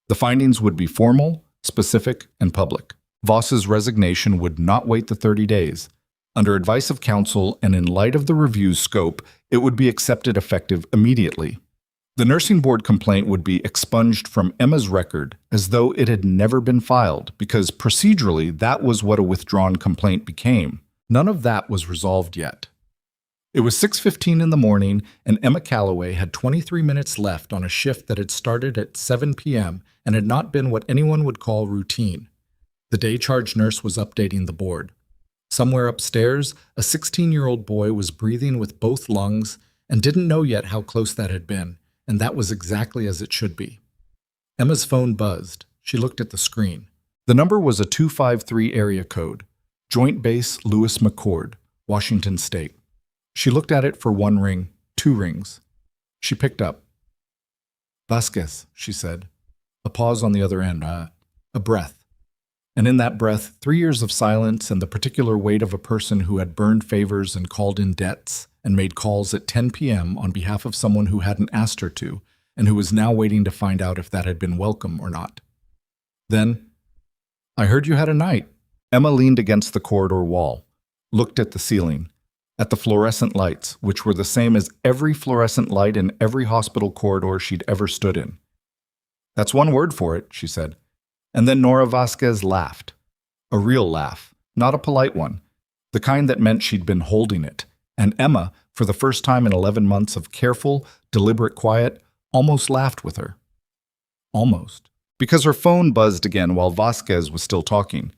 The findings would be formal, specific, and public. Voss's resignation would not wait the 30 days. Under advice of counsel and in light of the review's scope, it would be accepted effective immediately. The nursing board complaint would be expunged from Emma's record as though it had never been filed, because procedurally that was what a withdrawn complaint became. None of that was resolved yet. It was 6:15 in the morning, and Emma Calloway had 23 minutes left on a shift that had started at 7 p.m. and had not been what anyone would call routine. The day-charge nurse was updating the board. Somewhere upstairs, a 16-year-old boy was breathing with both lungs and didn't know yet how close that had been, and that was exactly as it should be. Emma's phone buzzed. She looked at the screen. The number was a 253 area code, Joint Base Lewis McChord, Washington State. She looked at it for 1 ring, 2 rings. She picked up. "Vasquez," she said. A pause on the other end, a breath. And in that breath, 3 years of silence and the particular weight of a person who had burned favors and called in debts and made calls at 10 p.m. on behalf of someone who hadn't asked her to, and who was now waiting to find out if that had been welcome or not. Then, "I heard you had a night." Emma leaned against the corridor wall, looked at the ceiling, at the fluorescent lights, which were the same as every fluorescent light in every hospital corridor she'd ever stood in. "That's one word for it," she said. And then Nora Vasquez laughed. A real laugh, not a polite one, the kind that meant she'd been holding it. And Emma, for the first time in 11 months of careful, deliberate quiet, almost laughed with her. Almost. Because her phone buzzed again while Vasquez was still talking.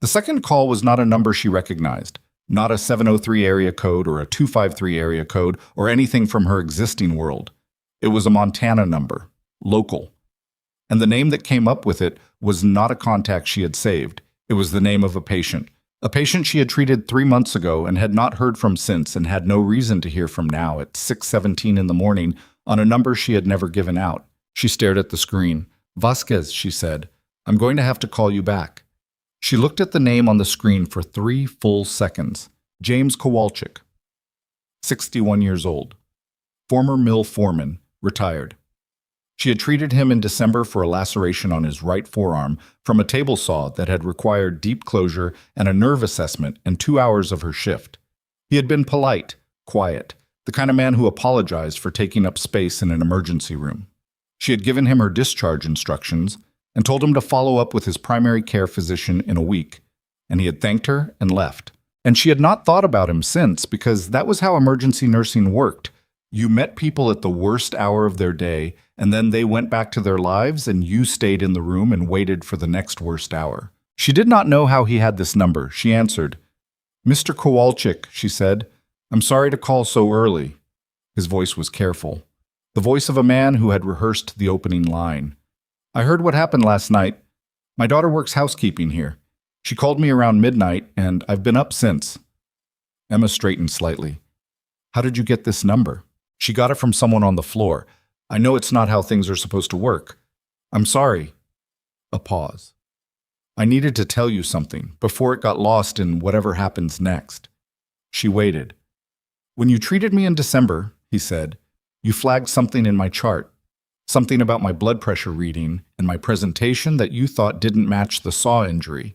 The second call was not a number she recognized. Not a 703 area code or a 253 area code or anything from her existing world. It was a Montana number, local. And the name that came up with it was not a contact she had saved. It was the name of a patient she had treated 3 months ago and had not heard from since and had no reason to hear from now at 6:17 in the morning on a number she had never given out. She stared at the screen. "Vasquez," she said, "I'm going to have to call you back." She looked at the name on the screen for 3 full seconds. James Kowalczyk, 61 years old. Former mill foreman, retired. She had treated him in December for a laceration on his right forearm from a table saw that had required deep closure and a nerve assessment and 2 hours of her shift. He had been polite, quiet, the kind of man who apologized for taking up space in an emergency room. She had given him her discharge instructions and told him to follow up with his primary care physician in a week, and he had thanked her and left. And she had not thought about him since, because that was how emergency nursing worked. You met people at the worst hour of their day, and then they went back to their lives, and you stayed in the room and waited for the next worst hour. She did not know how he had this number. She answered. Mr. Kowalczyk, she said, I'm sorry to call so early. His voice was careful, the voice of a man who had rehearsed the opening line. I heard what happened last night. My daughter works housekeeping here. She called me around midnight, and I've been up since. Emma straightened slightly. How did you get this number? She got it from someone on the floor. I know it's not how things are supposed to work. I'm sorry. A pause. I needed to tell you something before it got lost in whatever happens next. She waited. When you treated me in December, he said, you flagged something in my chart, something about my blood pressure reading and my presentation that you thought didn't match the saw injury.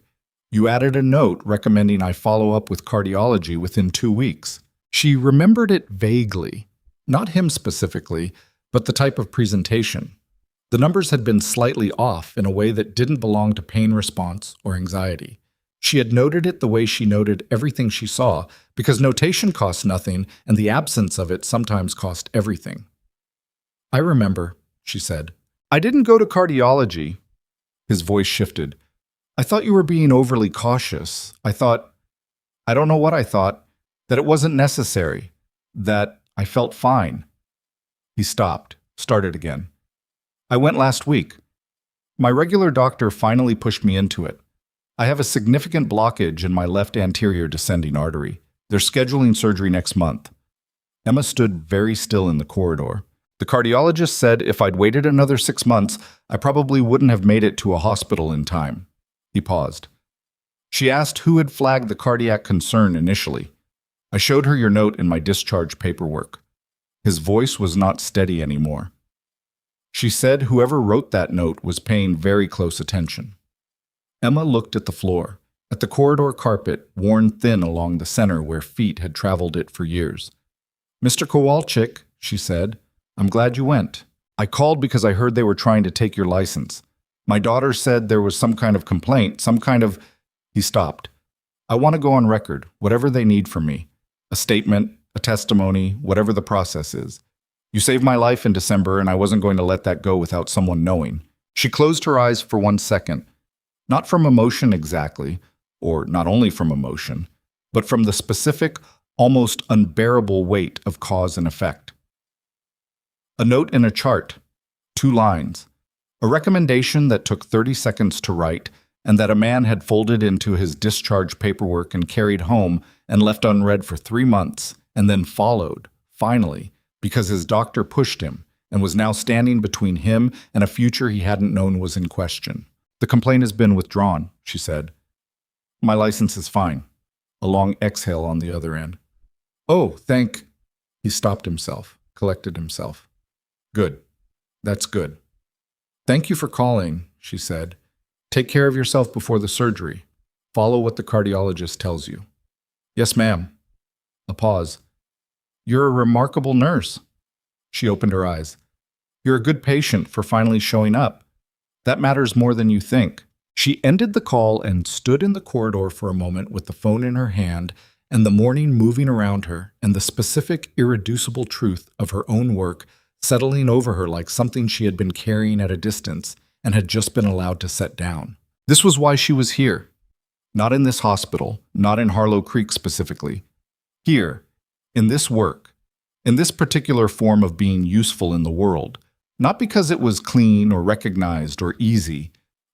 You added a note recommending I follow up with cardiology within 2 weeks. She remembered it vaguely, not him specifically, but the type of presentation. The numbers had been slightly off in a way that didn't belong to pain response or anxiety. She had noted it the way she noted everything she saw, because notation costs nothing and the absence of it sometimes cost everything. I remember, she said. I didn't go to cardiology. His voice shifted. I thought you were being overly cautious. I don't know what I thought, that it wasn't necessary, that I felt fine. He stopped, started again. I went last week. My regular doctor finally pushed me into it. I have a significant blockage in my left anterior descending artery. They're scheduling surgery next month. Emma stood very still in the corridor. The cardiologist said if I'd waited another 6 months, I probably wouldn't have made it to a hospital in time. He paused. She asked who had flagged the cardiac concern initially. I showed her your note in my discharge paperwork. His voice was not steady anymore. She said whoever wrote that note was paying very close attention. Emma looked at the floor, at the corridor carpet worn thin along the center where feet had traveled it for years. Mr. Kowalczyk, she said, I'm glad you went. I called because I heard they were trying to take your license. My daughter said there was some kind of complaint, He stopped. I want to go on record, whatever they need from me. A statement, a testimony, whatever the process is. You saved my life in December, and I wasn't going to let that go without someone knowing. She closed her eyes for 1 second. Not from emotion exactly, or not only from emotion, but from the specific, almost unbearable weight of cause and effect. A note in a chart, 2 lines, a recommendation that took 30 seconds to write and that a man had folded into his discharge paperwork and carried home and left unread for 3 months, and then followed, finally, because his doctor pushed him and was now standing between him and a future he hadn't known was in question. The complaint has been withdrawn, she said. My license is fine. A long exhale on the other end. Oh, He stopped himself, collected himself. Good. That's good. Thank you for calling, she said. Take care of yourself before the surgery. Follow what the cardiologist tells you. Yes, ma'am. A pause. You're a remarkable nurse. She opened her eyes. You're a good patient for finally showing up. That matters more than you think. She ended the call and stood in the corridor for a moment with the phone in her hand and the morning moving around her and the specific, irreducible truth of her own work settling over her like something she had been carrying at a distance and had just been allowed to set down. This was why she was here. Not in this hospital, not in Harlow Creek specifically. Here, in this work, in this particular form of being useful in the world, not because it was clean or recognized or easy,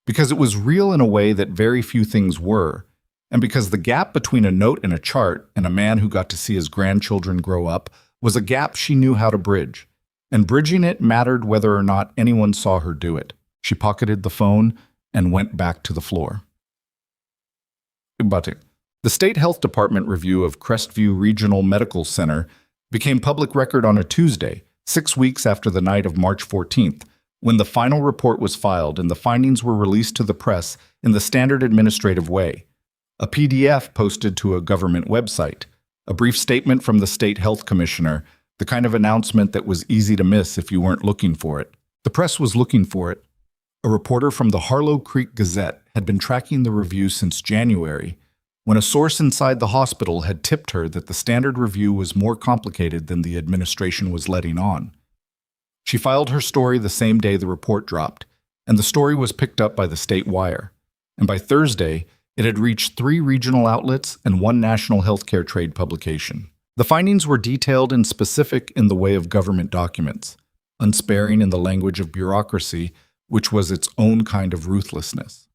because it was real in a way that very few things were, and because the gap between a note in a chart and a man who got to see his grandchildren grow up was a gap she knew how to bridge, and bridging it mattered whether or not anyone saw her do it. She pocketed the phone and went back to the floor. The State Health Department review of Crestview Regional Medical Center became public record on a Tuesday, 6 weeks after the night of March 14th, when the final report was filed and the findings were released to the press in the standard administrative way. A PDF posted to a government website, a brief statement from the state health commissioner, the kind of announcement that was easy to miss if you weren't looking for it. The press was looking for it. A reporter from the Harlow Creek Gazette had been tracking the review since January, when a source inside the hospital had tipped her that the standard review was more complicated than the administration was letting on. She filed her story the same day the report dropped, and the story was picked up by the state wire. And by Thursday, it had reached 3 regional outlets and 1 national healthcare trade publication. The findings were detailed and specific in the way of government documents, unsparing in the language of bureaucracy, which was its own kind of ruthlessness.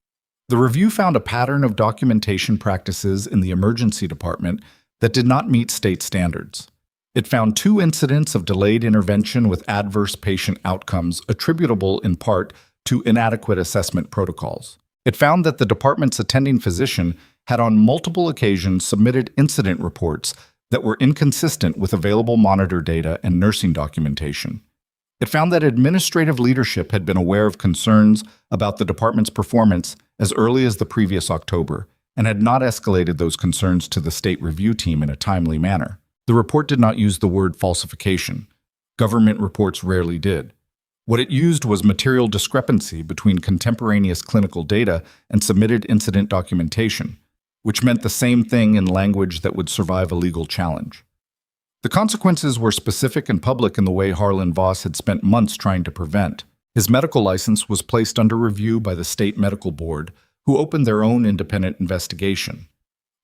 The review found a pattern of documentation practices in the emergency department that did not meet state standards. It found 2 incidents of delayed intervention with adverse patient outcomes attributable in part to inadequate assessment protocols. It found that the department's attending physician had on multiple occasions submitted incident reports that were inconsistent with available monitor data and nursing documentation. It found that administrative leadership had been aware of concerns about the department's performance as early as the previous October and had not escalated those concerns to the state review team in a timely manner. The report did not use the word falsification. Government reports rarely did. What it used was material discrepancy between contemporaneous clinical data and submitted incident documentation, which meant the same thing in language that would survive a legal challenge. The consequences were specific and public in the way Harlan Voss had spent months trying to prevent. His medical license was placed under review by the state medical board, who opened their own independent investigation.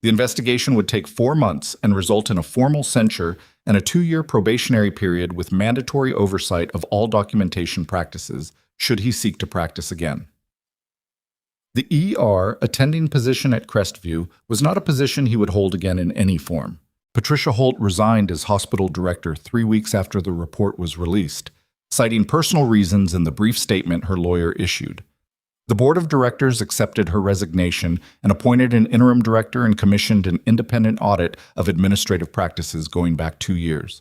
The investigation would take 4 months and result in a formal censure and a 2-year probationary period with mandatory oversight of all documentation practices, should he seek to practice again. The ER attending position at Crestview was not a position he would hold again in any form. Patricia Holt resigned as hospital director 3 weeks after the report was released, citing personal reasons in the brief statement her lawyer issued. The board of directors accepted her resignation and appointed an interim director and commissioned an independent audit of administrative practices going back 2 years.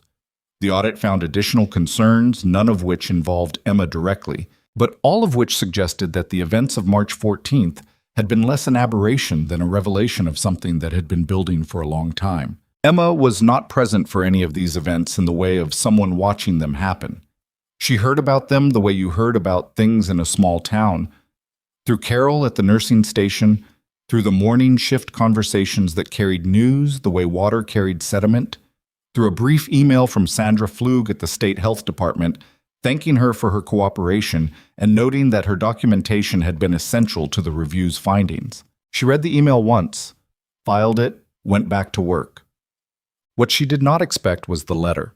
The audit found additional concerns, none of which involved Emma directly, but all of which suggested that the events of March 14th had been less an aberration than a revelation of something that had been building for a long time. Emma was not present for any of these events in the way of someone watching them happen. She heard about them the way you heard about things in a small town, through Carol at the nursing station, through the morning shift conversations that carried news the way water carried sediment, through a brief email from Sandra Flug at the state health department, thanking her for her cooperation and noting that her documentation had been essential to the review's findings. She read the email once, filed it, went back to work. What she did not expect was the letter.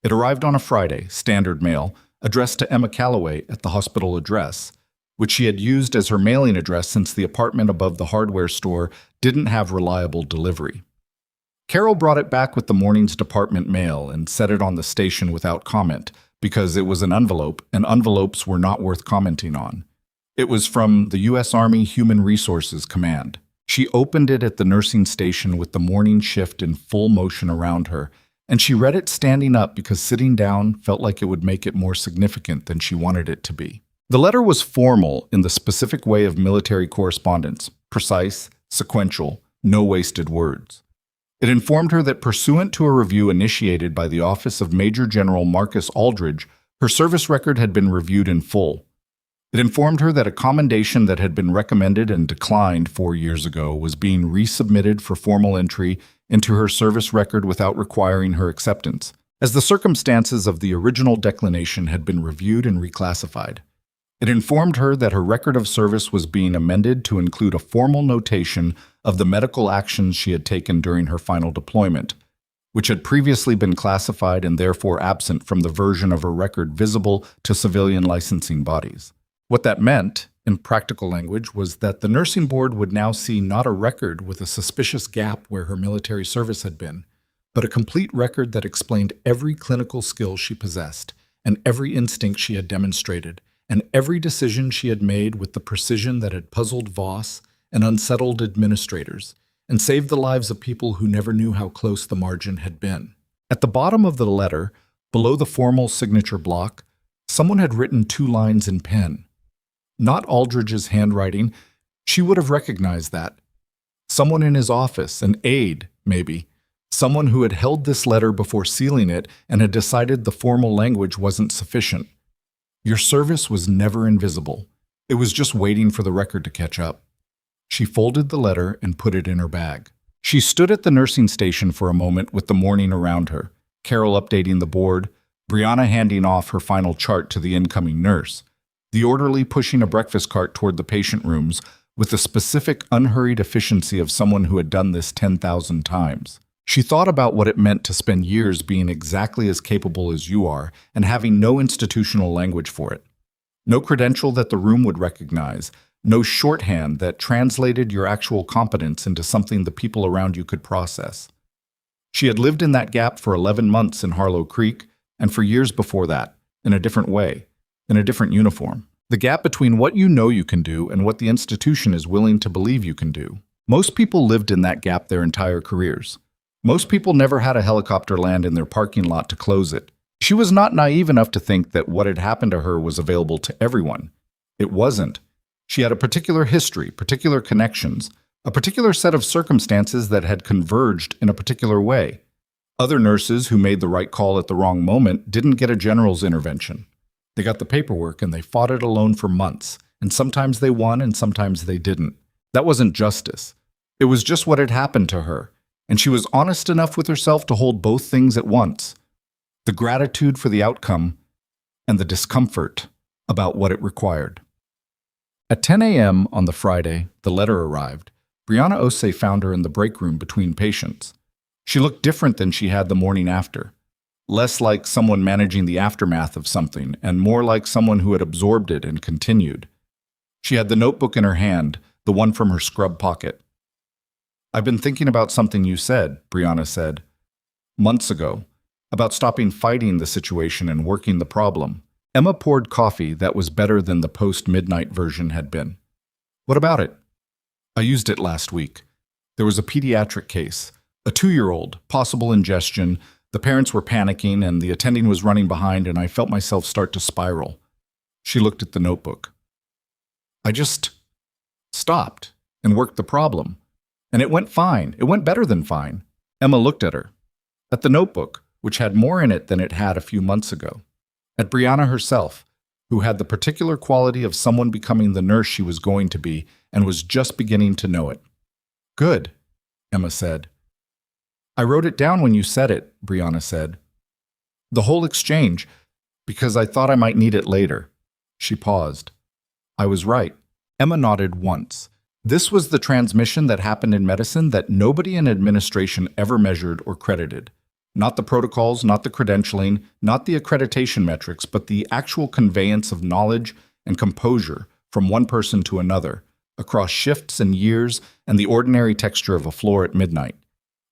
It arrived on a Friday, standard mail, addressed to Emma Calloway at the hospital address, which she had used as her mailing address since the apartment above the hardware store didn't have reliable delivery. Carol brought it back with the morning's department mail and set it on the station without comment, because it was an envelope, and envelopes were not worth commenting on. It was from the U.S. Army Human Resources Command. She opened it at the nursing station with the morning shift in full motion around her, and she read it standing up because sitting down felt like it would make it more significant than she wanted it to be. The letter was formal in the specific way of military correspondence, precise, sequential, no wasted words. It informed her that pursuant to a review initiated by the Office of Major General Marcus Aldridge, her service record had been reviewed in full. It informed her that a commendation that had been recommended and declined 4 years ago was being resubmitted for formal entry into her service record without requiring her acceptance, as the circumstances of the original declination had been reviewed and reclassified. It informed her that her record of service was being amended to include a formal notation of the medical actions she had taken during her final deployment, which had previously been classified and therefore absent from the version of her record visible to civilian licensing bodies. What that meant, in practical language, was that the nursing board would now see not a record with a suspicious gap where her military service had been, but a complete record that explained every clinical skill she possessed and every instinct she had demonstrated, and every decision she had made with the precision that had puzzled Voss and unsettled administrators, and saved the lives of people who never knew how close the margin had been. At the bottom of the letter, below the formal signature block, someone had written 2 lines in pen. Not Aldridge's handwriting, she would have recognized that. Someone in his office, an aide, maybe, someone who had held this letter before sealing it and had decided the formal language wasn't sufficient. Your service was never invisible. It was just waiting for the record to catch up. She folded the letter and put it in her bag. She stood at the nursing station for a moment with the morning around her, Carol updating the board, Brianna handing off her final chart to the incoming nurse, the orderly pushing a breakfast cart toward the patient rooms with the specific, unhurried efficiency of someone who had done this 10,000 times. She thought about what it meant to spend years being exactly as capable as you are and having no institutional language for it. No credential that the room would recognize, no shorthand that translated your actual competence into something the people around you could process. She had lived in that gap for 11 months in Harlow Creek, and for years before that, in a different way, in a different uniform. The gap between what you know you can do and what the institution is willing to believe you can do. Most people lived in that gap their entire careers. Most people never had a helicopter land in their parking lot to close it. She was not naive enough to think that what had happened to her was available to everyone. It wasn't. She had a particular history, particular connections, a particular set of circumstances that had converged in a particular way. Other nurses who made the right call at the wrong moment didn't get a general's intervention. They got the paperwork and they fought it alone for months, and sometimes they won and sometimes they didn't. That wasn't justice. It was just what had happened to her, and she was honest enough with herself to hold both things at once. The gratitude for the outcome and the discomfort about what it required. At 10 a.m. on the Friday, the letter arrived. Brianna Osei found her in the break room between patients. She looked different than she had the morning after. Less like someone managing the aftermath of something, and more like someone who had absorbed it and continued. She had the notebook in her hand, the one from her scrub pocket. "I've been thinking about something you said," Brianna said, "months ago, about stopping fighting the situation and working the problem." Emma poured coffee that was better than the post-midnight version had been. "What about it?" "I used it last week. There was a pediatric case, a 2-year-old, possible ingestion. The parents were panicking and the attending was running behind, and I felt myself start to spiral." She looked at the notebook. "I just stopped and worked the problem. And it went fine. It went better than fine." Emma looked at her. At the notebook, which had more in it than it had a few months ago. At Brianna herself, who had the particular quality of someone becoming the nurse she was going to be and was just beginning to know it. "Good," Emma said. "I wrote it down when you said it," Brianna said. "The whole exchange, because I thought I might need it later." She paused. "I was right." Emma nodded once. This was the transmission that happened in medicine that nobody in administration ever measured or credited. Not the protocols, not the credentialing, not the accreditation metrics, but the actual conveyance of knowledge and composure from one person to another, across shifts and years and the ordinary texture of a floor at midnight.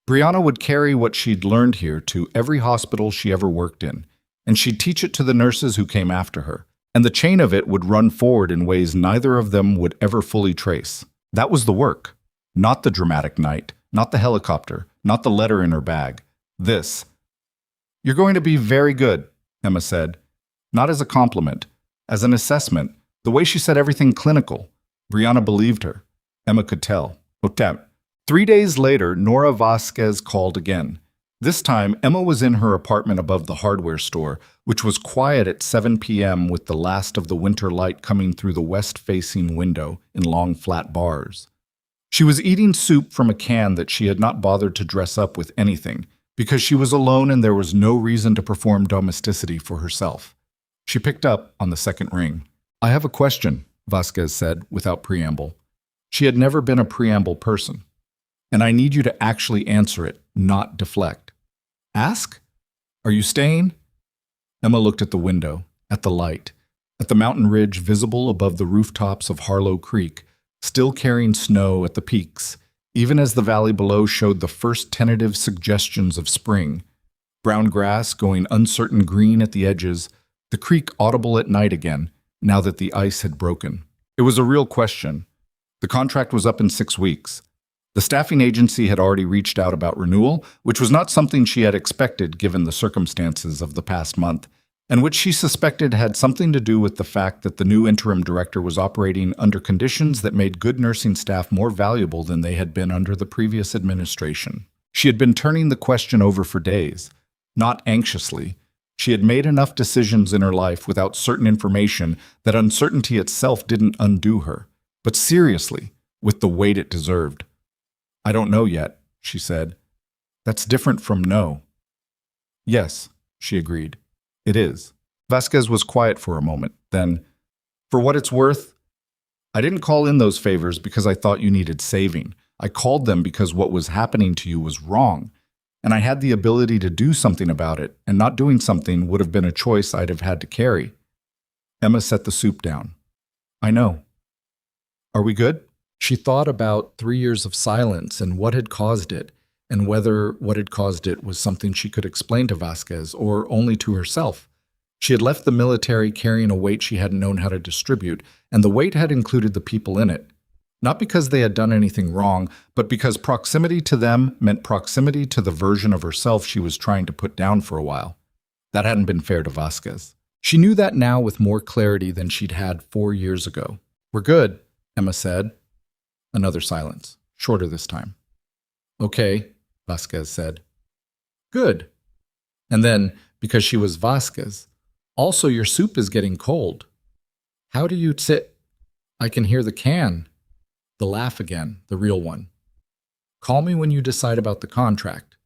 Brianna would carry what she'd learned here to every hospital she ever worked in, and she'd teach it to the nurses who came after her, and the chain of it would run forward in ways neither of them would ever fully trace. That was the work, not the dramatic night, not the helicopter, not the letter in her bag. This. "You're going to be very good," Emma said. Not as a compliment, as an assessment, the way she said everything clinical. Brianna believed her. Emma could tell. Otem. 3 days later, Nora Vasquez called again. This time, Emma was in her apartment above the hardware store, which was quiet at 7 p.m. with the last of the winter light coming through the west-facing window in long flat bars. She was eating soup from a can that she had not bothered to dress up with anything, because she was alone and there was no reason to perform domesticity for herself. She picked up on the second ring. "I have a question," Vasquez said, without preamble. She had never been a preamble person. "And I need you to actually answer it, not deflect." "Ask? Are you staying?" Emma looked at the window, at the light, at the mountain ridge visible above the rooftops of Harlow Creek, still carrying snow at the peaks, even as the valley below showed the first tentative suggestions of spring. Brown grass going uncertain green at the edges, the creek audible at night again, now that the ice had broken. It was a real question. The contract was up in 6 weeks. The staffing agency had already reached out about renewal, which was not something she had expected given the circumstances of the past month, and which she suspected had something to do with the fact that the new interim director was operating under conditions that made good nursing staff more valuable than they had been under the previous administration. She had been turning the question over for days, not anxiously. She had made enough decisions in her life without certain information that uncertainty itself didn't undo her, but seriously, with the weight it deserved. "I don't know yet," she said. That's different from no. Yes, she agreed. It is. Vasquez was quiet for a moment. Then, for what it's worth, I didn't call in those favors because I thought you needed saving. I called them because what was happening to you was wrong, and I had the ability to do something about it, and not doing something would have been a choice I'd have had to carry. Emma set the soup down. I know. Are we good? She thought about 3 years of silence and what had caused it, and whether what had caused it was something she could explain to Vasquez or only to herself. She had left the military carrying a weight she hadn't known how to distribute, and the weight had included the people in it. Not because they had done anything wrong, but because proximity to them meant proximity to the version of herself she was trying to put down for a while. That hadn't been fair to Vasquez. She knew that now with more clarity than she'd had 4 years ago. We're good, Emma said. Another silence, shorter this time. Okay, Vasquez said. Good. And then, because she was Vasquez, also your soup is getting cold. How do you sit? I can hear the can. The laugh again, the real one. Call me when you decide about the contract.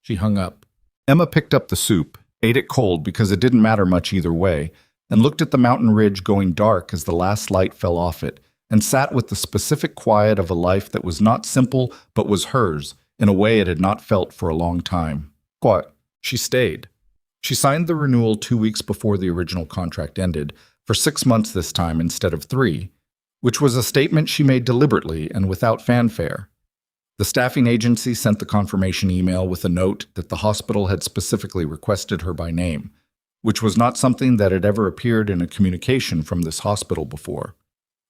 She hung up. Emma picked up the soup, ate it cold because it didn't matter much either way, and looked at the mountain ridge going dark as the last light fell off it, and sat with the specific quiet of a life that was not simple but was hers, in a way it had not felt for a long time. What? She stayed. She signed the renewal 2 weeks before the original contract ended, for 6 months this time instead of 3, which was a statement she made deliberately and without fanfare. The staffing agency sent the confirmation email with a note that the hospital had specifically requested her by name, which was not something that had ever appeared in a communication from this hospital before.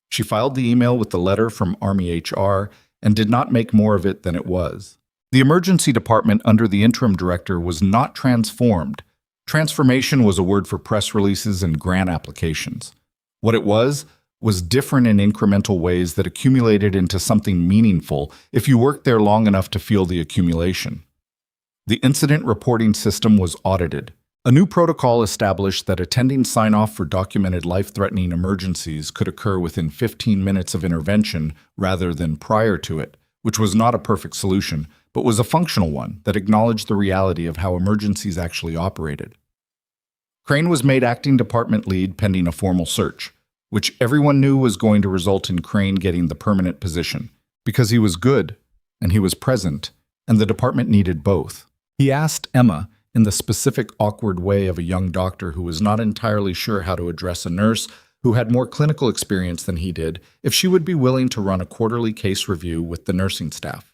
She filed the email with the letter from Army HR and did not make more of it than it was. The emergency department under the interim director was not transformed. Transformation was a word for press releases and grant applications. What it was different in incremental ways that accumulated into something meaningful if you worked there long enough to feel the accumulation. The incident reporting system was audited. A new protocol established that attending sign-off for documented life-threatening emergencies could occur within 15 minutes of intervention rather than prior to it, which was not a perfect solution, but was a functional one that acknowledged the reality of how emergencies actually operated. Crane was made acting department lead pending a formal search, which everyone knew was going to result in Crane getting the permanent position, because he was good, and he was present, and the department needed both. He asked Emma, in the specific awkward way of a young doctor who was not entirely sure how to address a nurse who had more clinical experience than he did, if she would be willing to run a quarterly case review with the nursing staff.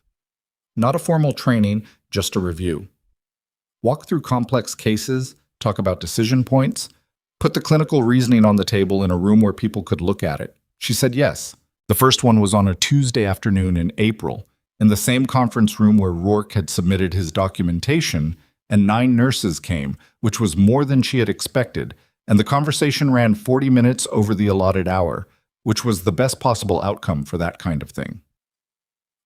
Not a formal training, just a review. Walk through complex cases, talk about decision points, put the clinical reasoning on the table in a room where people could look at it. She said yes. The first one was on a Tuesday afternoon in April, in the same conference room where Rourke had submitted his documentation, and 9 nurses came, which was more than she had expected, and the conversation ran 40 minutes over the allotted hour, which was the best possible outcome for that kind of thing.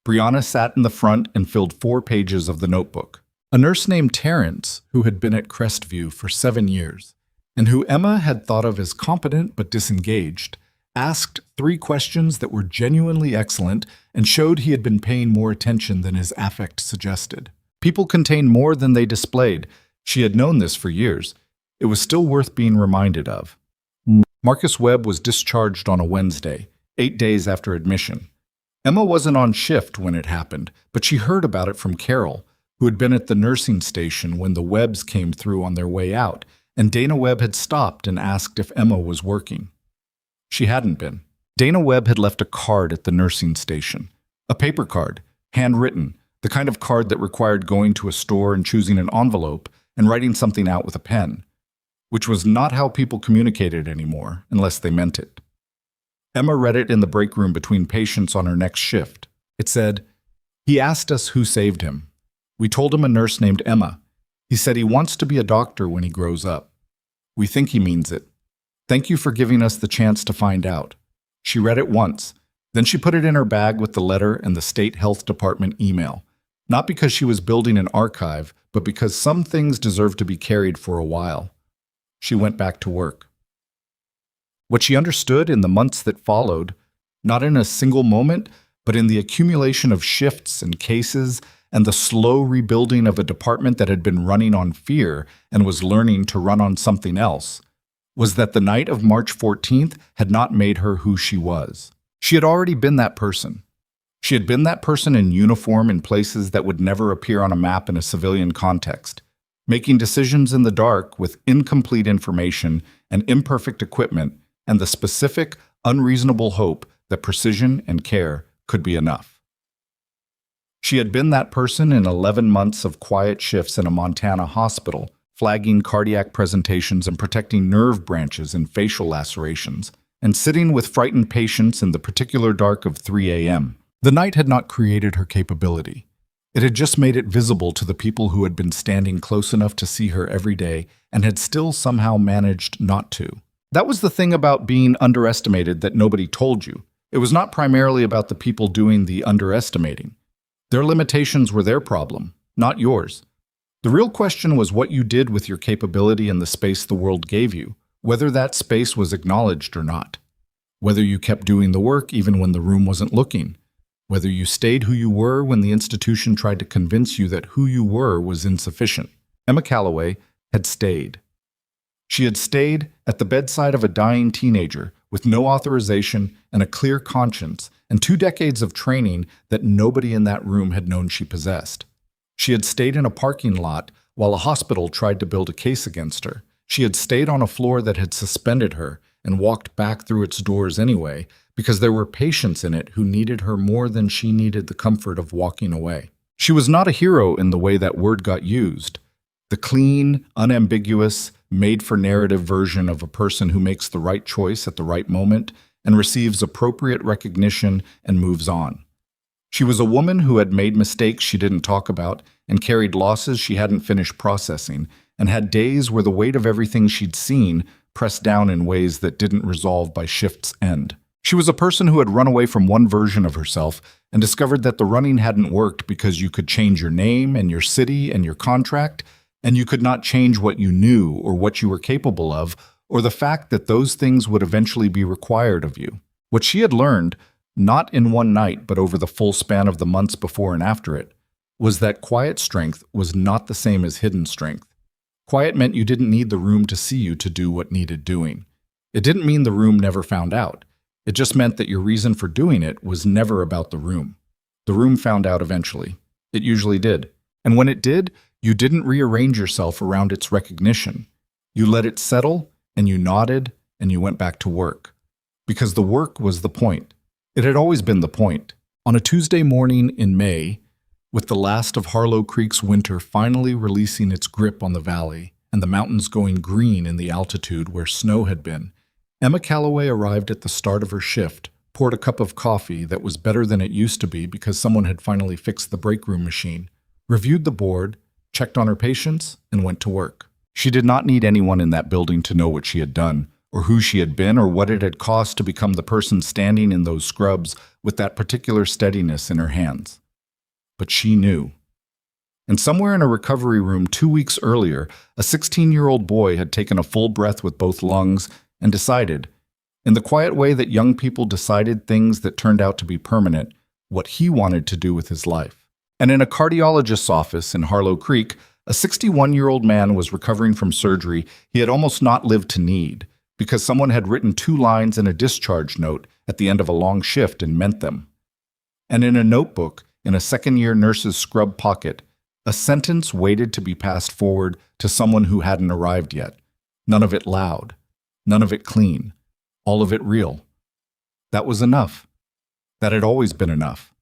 Brianna sat in the front and filled 4 pages of the notebook. A nurse named Terrence, who had been at Crestview for 7 years, and who Emma had thought of as competent but disengaged, asked 3 questions that were genuinely excellent and showed he had been paying more attention than his affect suggested. People contained more than they displayed. She had known this for years. It was still worth being reminded of. Marcus Webb was discharged on a Wednesday, 8 days after admission. Emma wasn't on shift when it happened, but she heard about it from Carol, who had been at the nursing station when the Webbs came through on their way out, and Dana Webb had stopped and asked if Emma was working. She hadn't been. Dana Webb had left a card at the nursing station. A paper card, handwritten, the kind of card that required going to a store and choosing an envelope and writing something out with a pen, which was not how people communicated anymore, unless they meant it. Emma read it in the break room between patients on her next shift. It said, "He asked us who saved him. We told him a nurse named Emma. He said he wants to be a doctor when he grows up. We think he means it. Thank you for giving us the chance to find out." She read it once. Then she put it in her bag with the letter and the state health department email. Not because she was building an archive, but because some things deserved to be carried for a while. She went back to work. What she understood in the months that followed, not in a single moment, but in the accumulation of shifts and cases and the slow rebuilding of a department that had been running on fear and was learning to run on something else, was that the night of March 14th had not made her who she was. She had already been that person. She had been that person in uniform in places that would never appear on a map in a civilian context, making decisions in the dark with incomplete information and imperfect equipment and the specific, unreasonable hope that precision and care could be enough. She had been that person in 11 months of quiet shifts in a Montana hospital, flagging cardiac presentations and protecting nerve branches and facial lacerations, and sitting with frightened patients in the particular dark of 3 a.m. The night had not created her capability. It had just made it visible to the people who had been standing close enough to see her every day and had still somehow managed not to. That was the thing about being underestimated that nobody told you. It was not primarily about the people doing the underestimating. Their limitations were their problem, not yours. The real question was what you did with your capability in the space the world gave you, whether that space was acknowledged or not. Whether you kept doing the work even when the room wasn't looking. Whether you stayed who you were when the institution tried to convince you that who you were was insufficient. Emma Calloway had stayed. She had stayed at the bedside of a dying teenager with no authorization and a clear conscience and 2 decades of training that nobody in that room had known she possessed. She had stayed in a parking lot while a hospital tried to build a case against her. She had stayed on a floor that had suspended her and walked back through its doors anyway because there were patients in it who needed her more than she needed the comfort of walking away. She was not a hero in the way that word got used. The clean, unambiguous, made-for-narrative version of a person who makes the right choice at the right moment and receives appropriate recognition and moves on. She was a woman who had made mistakes she didn't talk about and carried losses she hadn't finished processing and had days where the weight of everything she'd seen pressed down in ways that didn't resolve by shift's end. She was a person who had run away from one version of herself and discovered that the running hadn't worked because you could change your name and your city and your contract, and you could not change what you knew or what you were capable of, or the fact that those things would eventually be required of you. What she had learned, not in one night but over the full span of the months before and after it, was that quiet strength was not the same as hidden strength. Quiet meant you didn't need the room to see you to do what needed doing. It didn't mean the room never found out. It just meant that your reason for doing it was never about the room. The room found out eventually. It usually did. And when it did, you didn't rearrange yourself around its recognition. You let it settle, and you nodded, and you went back to work. Because the work was the point. It had always been the point. On a Tuesday morning in May, with the last of Harlow Creek's winter finally releasing its grip on the valley, and the mountains going green in the altitude where snow had been, Emma Calloway arrived at the start of her shift, poured a cup of coffee that was better than it used to be because someone had finally fixed the break room machine, reviewed the board, checked on her patients, and went to work. She did not need anyone in that building to know what she had done, or who she had been, or what it had cost to become the person standing in those scrubs with that particular steadiness in her hands. But she knew. And somewhere in a recovery room 2 weeks earlier, a 16-year-old boy had taken a full breath with both lungs and decided, in the quiet way that young people decided things that turned out to be permanent, what he wanted to do with his life. And in a cardiologist's office in Harlow Creek, a 61-year-old man was recovering from surgery he had almost not lived to need because someone had written 2 lines in a discharge note at the end of a long shift and meant them. And in a notebook, in a second-year nurse's scrub pocket, a sentence waited to be passed forward to someone who hadn't arrived yet. None of it loud. None of it clean. All of it real. That was enough. That had always been enough.